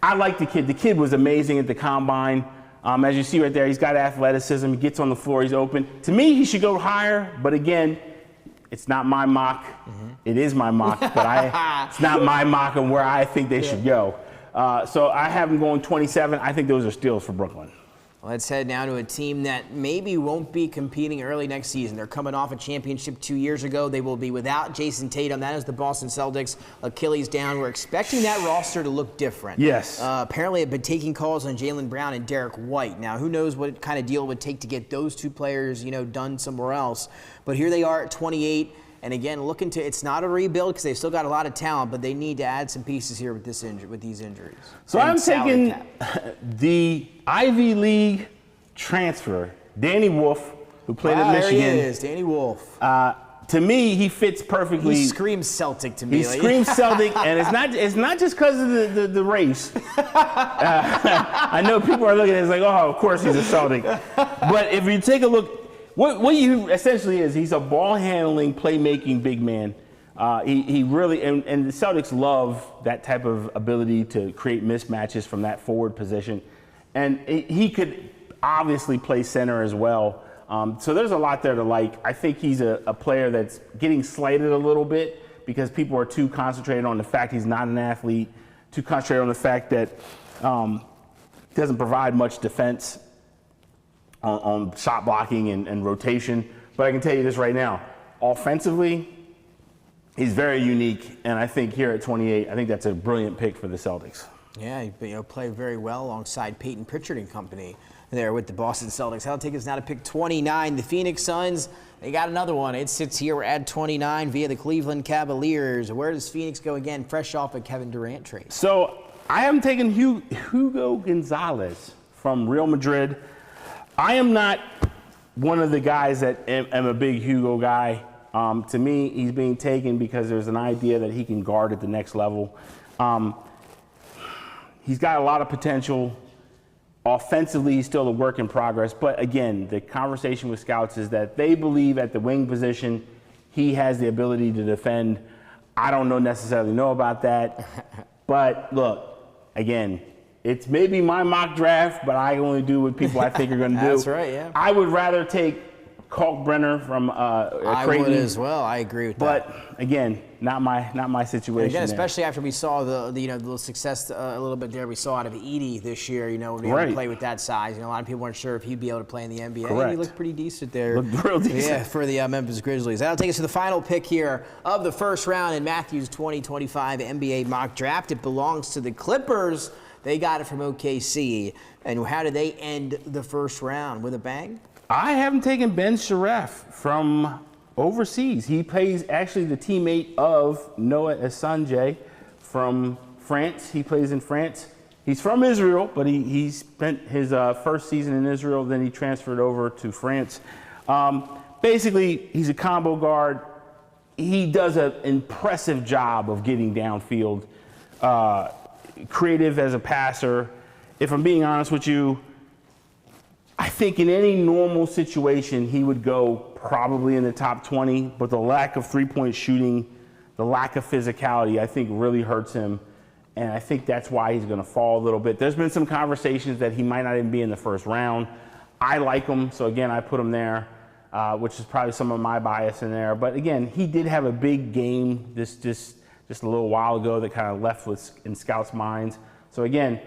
I like the kid. The kid was amazing at the combine. As you see right there, he's got athleticism. He gets on the floor. He's open. To me, he should go higher. But again, it's not my mock. It is my mock, but it's not my mock on where I think they should go. So I have them going 27. I think those are steals for Brooklyn. Let's head now to a team that maybe won't be competing early next season. They're coming off a championship 2 years ago. They will be without Jason Tatum. That is the Boston Celtics. Achilles down. We're expecting that roster to look different. Yes. Apparently, they've been taking calls on Jaylen Brown and Derek White. Now, who knows what kind of deal it would take to get those two players, done somewhere else. But here they are at 28. And again, it's not a rebuild because they've still got a lot of talent, but they need to add some pieces here with these injuries. So I'm taking the Ivy League transfer, Danny Wolf, who played at Michigan. There he is, Danny Wolf. To me, he fits perfectly. He screams Celtic to me. He screams Celtic, and it's not just because of the race. I know people are looking at it like, oh, of course he's a Celtic. But if you take a look, what you essentially is, he's a ball-handling, playmaking big man. He really, and the Celtics love that type of ability to create mismatches from that forward position. And he could obviously play center as well. So there's a lot there to like. I think he's a player that's getting slighted a little bit because people are too concentrated on the fact he's not an athlete, too concentrated on the fact that doesn't provide much defense on shot blocking and rotation. But I can tell you this right now, offensively, he's very unique, and I think here at 28, I think that's a brilliant pick for the Celtics. Yeah, he played very well alongside Peyton Pritchard and company there with the Boston Celtics. That'll take us now to pick 29. The Phoenix Suns, they got another one. It sits here at 29 via the Cleveland Cavaliers. Where does Phoenix go again, fresh off a Kevin Durant trade? So I am taking Hugo Gonzalez from Real Madrid. I am not one of the guys that am a big Hugo guy. To me, he's being taken because there's an idea that he can guard at the next level. He's got a lot of potential. Offensively, he's still a work in progress. But again, the conversation with scouts is that they believe at the wing position, he has the ability to defend. I don't necessarily know about that. But look, again, it's maybe my mock draft, but I only do what people I think are going to do. That's right, yeah. I would rather take Kalkbrenner from Creighton. I would as well. I agree with that. But again, not my situation. And again, especially after we saw the success a little bit there we saw out of Edey this year. When he able to play with that size. A lot of people weren't sure if he'd be able to play in the NBA. Correct. He looked pretty decent there. Looked real decent. Yeah, for the Memphis Grizzlies. That'll take us to the final pick here of the first round in Matthew's 2025 NBA mock draft. It belongs to the Clippers. They got it from OKC. And how did they end the first round? With a bang? I haven't taken Ben Sharaf from overseas. He plays actually the teammate of Noah Assange from France. He plays in France. He's from Israel, but he spent his first season in Israel, then he transferred over to France. Basically, he's a combo guard. He does an impressive job of getting downfield, creative as a passer. If I'm being honest with you, I think in any normal situation, he would go probably in the top 20, but the lack of three-point shooting, the lack of physicality, I think really hurts him. And I think that's why he's going to fall a little bit. There's been some conversations that he might not even be in the first round. I like him, so again, I put him there, which is probably some of my bias in there. But again, he did have a big game just a little while ago that kind of left in scouts' minds. So again,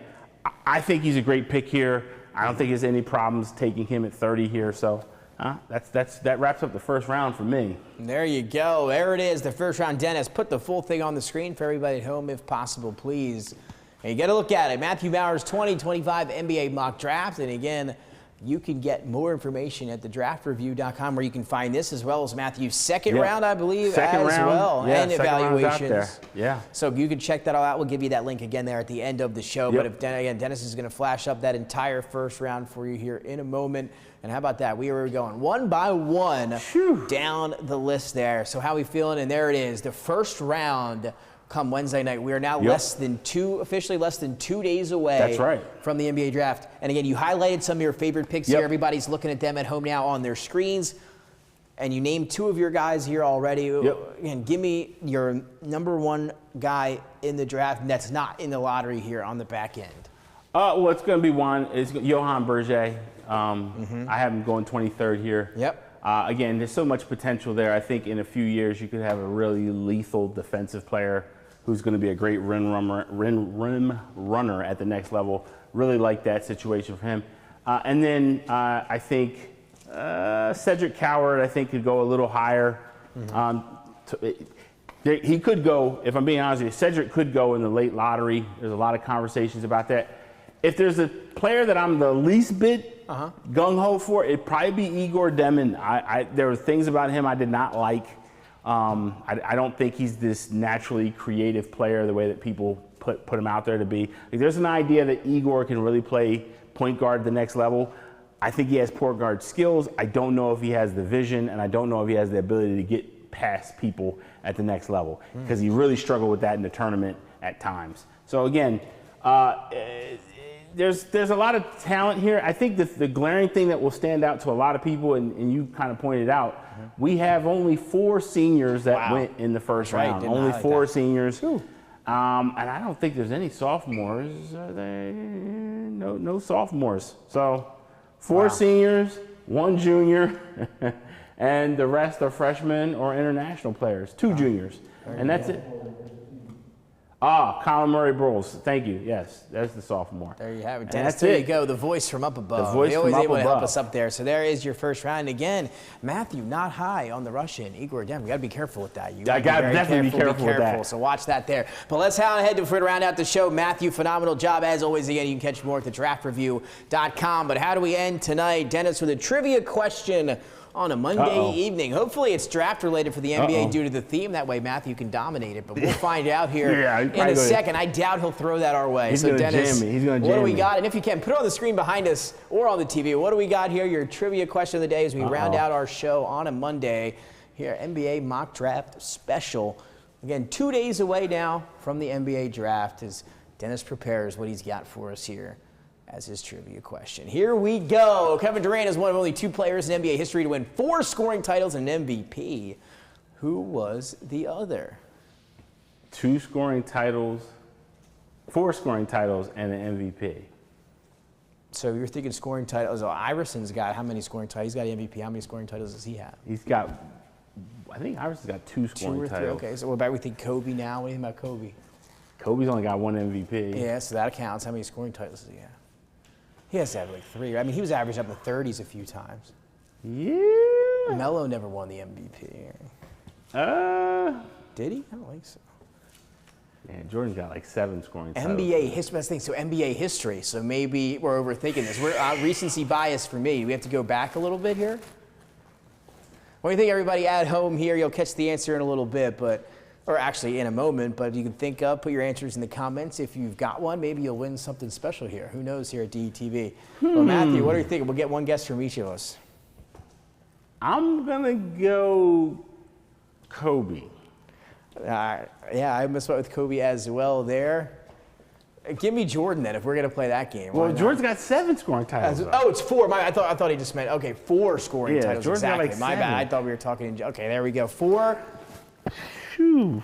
I think he's a great pick here. I don't think there's any problems taking him at 30 here. So that wraps up the first round for me. There you go. There it is, the first round. Dennis, put the full thing on the screen for everybody at home if possible, please. And you get a look at it. Matthew Bauer's 2025 NBA mock draft. And again, you can get more information at thedraftreview.com, where you can find this as well as Matthew's second round, I believe, second as round, well, and evaluations. Yeah. So you can check that all out. We'll give you that link again there at the end of the show. But again, Dennis is going to flash up that entire first round for you here in a moment. And how about that? We were going one by one down the list there. So how are we feeling? And there it is, the first round. Come Wednesday night, we are now officially less than 2 days away from the NBA draft. And again, you highlighted some of your favorite picks here. Everybody's looking at them at home now on their screens. And you named two of your guys here already. And give me your number one guy in the draft that's not in the lottery here on the back end. Well, it's going to be one. It's Johan Berger. I have him going 23rd here. Again, there's so much potential there. I think in a few years you could have a really lethal defensive player who's going to be a great rim runner at the next level. Really like that situation for him. And then I think Cedric Coward, I think, could go a little higher. He could go, if I'm being honest with you, Cedric could go in the late lottery. There's a lot of conversations about that. If there's a player that I'm the least bit gung-ho for, it'd probably be Igor Demon. There were things about him I did not like. I don't think he's this naturally creative player the way that people put him out there to be. Like, there's an idea that Igor can really play point guard at the next level. I think he has point guard skills. I don't know if he has the vision, and I don't know if he has the ability to get past people at the next level, because he really struggled with that in the tournament at times. So again, there's a lot of talent here. I think the glaring thing that will stand out to a lot of people, and you kind of pointed out, we have only 4 seniors that went in the first round. Only 4 seniors. And I don't think there's any sophomores. No sophomores. So 4 seniors, 1 junior, and the rest are freshmen or international players. 2 juniors. And that's it. Colin Murray Bowles. Thank you. Yes, that's the sophomore. There you have it, Dennis. There you go. The voice from up above. The voice always from up able above. to help us up there. So there is your first round. Again, Matthew, not high on the rush-in. Igor Dem, you got to be careful with that. I got to definitely be careful with that. So watch that there. But let's head to round out the show. Matthew, phenomenal job as always. Again, you can catch more at thedraftreview.com. But how do we end tonight, Dennis, with a trivia question on a Monday evening? Hopefully it's draft related for the NBA due to the theme. That way Matthew can dominate it. But we'll find out here in a second. I doubt he'll throw that our way. He's so going to Dennis, jam me. He's going to what jam do we me. got? And if you can, put it on the screen behind us or on the TV. What do we got here? Your trivia question of the day as we round out our show on a Monday here, NBA Mock Draft Special. Again, 2 days away now from the NBA draft as Dennis prepares what he's got for us here as his trivia question. Here we go. Kevin Durant is one of only 2 players in NBA history to win 4 scoring titles and an MVP. Who was the other? 2 scoring titles, 4 scoring titles, and an MVP. So you're thinking scoring titles. Oh, Iverson's got how many scoring titles? He's got an MVP. How many scoring titles does he have? He's got, I think Iverson's got 2 scoring 2 or 3. titles. Okay, so what about we think Kobe now? What do you think about Kobe? Kobe's only got 1 MVP. Yeah, so that counts. How many scoring titles does he have? He has to have like 3. I mean, he was averaged up in the 30s a few times. Yeah. Melo never won the MVP. Did he? I don't think so. Yeah, Jordan's got like 7 scoring titles. NBA history, that's the thing. So NBA history. So maybe we're overthinking this. We're recency bias for me. We have to go back a little bit here. What do you think, everybody at home here? You'll catch the answer in a little bit, or actually in a moment, but you can think of, put your answers in the comments. If you've got one, maybe you'll win something special here. Who knows here at DETV? Well, Matthew, what are you thinking? We'll get one guess from each of us. I'm going to go Kobe. Yeah, I almost went with Kobe as well there. Give me Jordan then if we're going to play that game. Well, Jordan's got 7 scoring titles. Oh, it's 4. I thought he just meant, okay, 4 scoring titles. Jordan's got exactly. like My 7. bad. I thought we were talking. Okay, there we go. 4. Phew.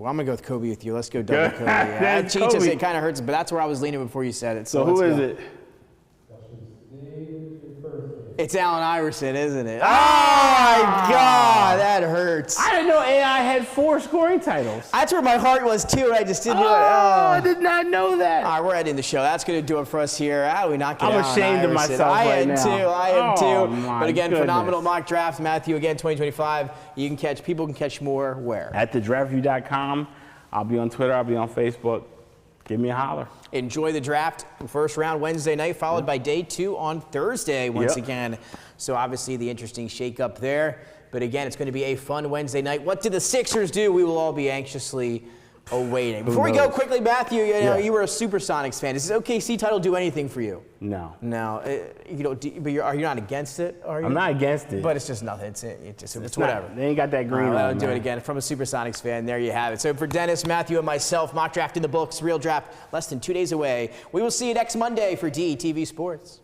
I'm gonna go with Kobe with you. Let's go double Kobe. Yeah, that cheats us. It kind of hurts, but that's where I was leaning before you said it. So who is it? It's Allen Iverson, isn't it? Oh my God, that hurts. I didn't know AI had 4 scoring titles. That's where my heart was too, and I just didn't do it. I did not know that. All right, we're ending the show. That's going to do it for us here. How do we not get I'm ashamed of myself right now. I am too. But again, goodness. phenomenal mock draft, Matthew. Again, 2025. People can catch more where? At thedraftview.com. I'll be on Twitter. I'll be on Facebook. Give me a holler. Enjoy the draft. First round Wednesday night, followed by day 2 on Thursday once again. So obviously the interesting shakeup there. But again, it's going to be a fun Wednesday night. What did the Sixers do? We will all be anxiously awaiting. Before we go quickly, Matthew, you were a Supersonics fan. Does this OKC title do anything for you? No. No. But are you not against it? Are you? I'm not against it. But it's just nothing. It's whatever. They ain't got that green on. I'll do it again. From a Supersonics fan, there you have it. So for Dennis, Matthew, and myself, mock draft in the books, real draft less than 2 days away. We will see you next Monday for DETV Sports.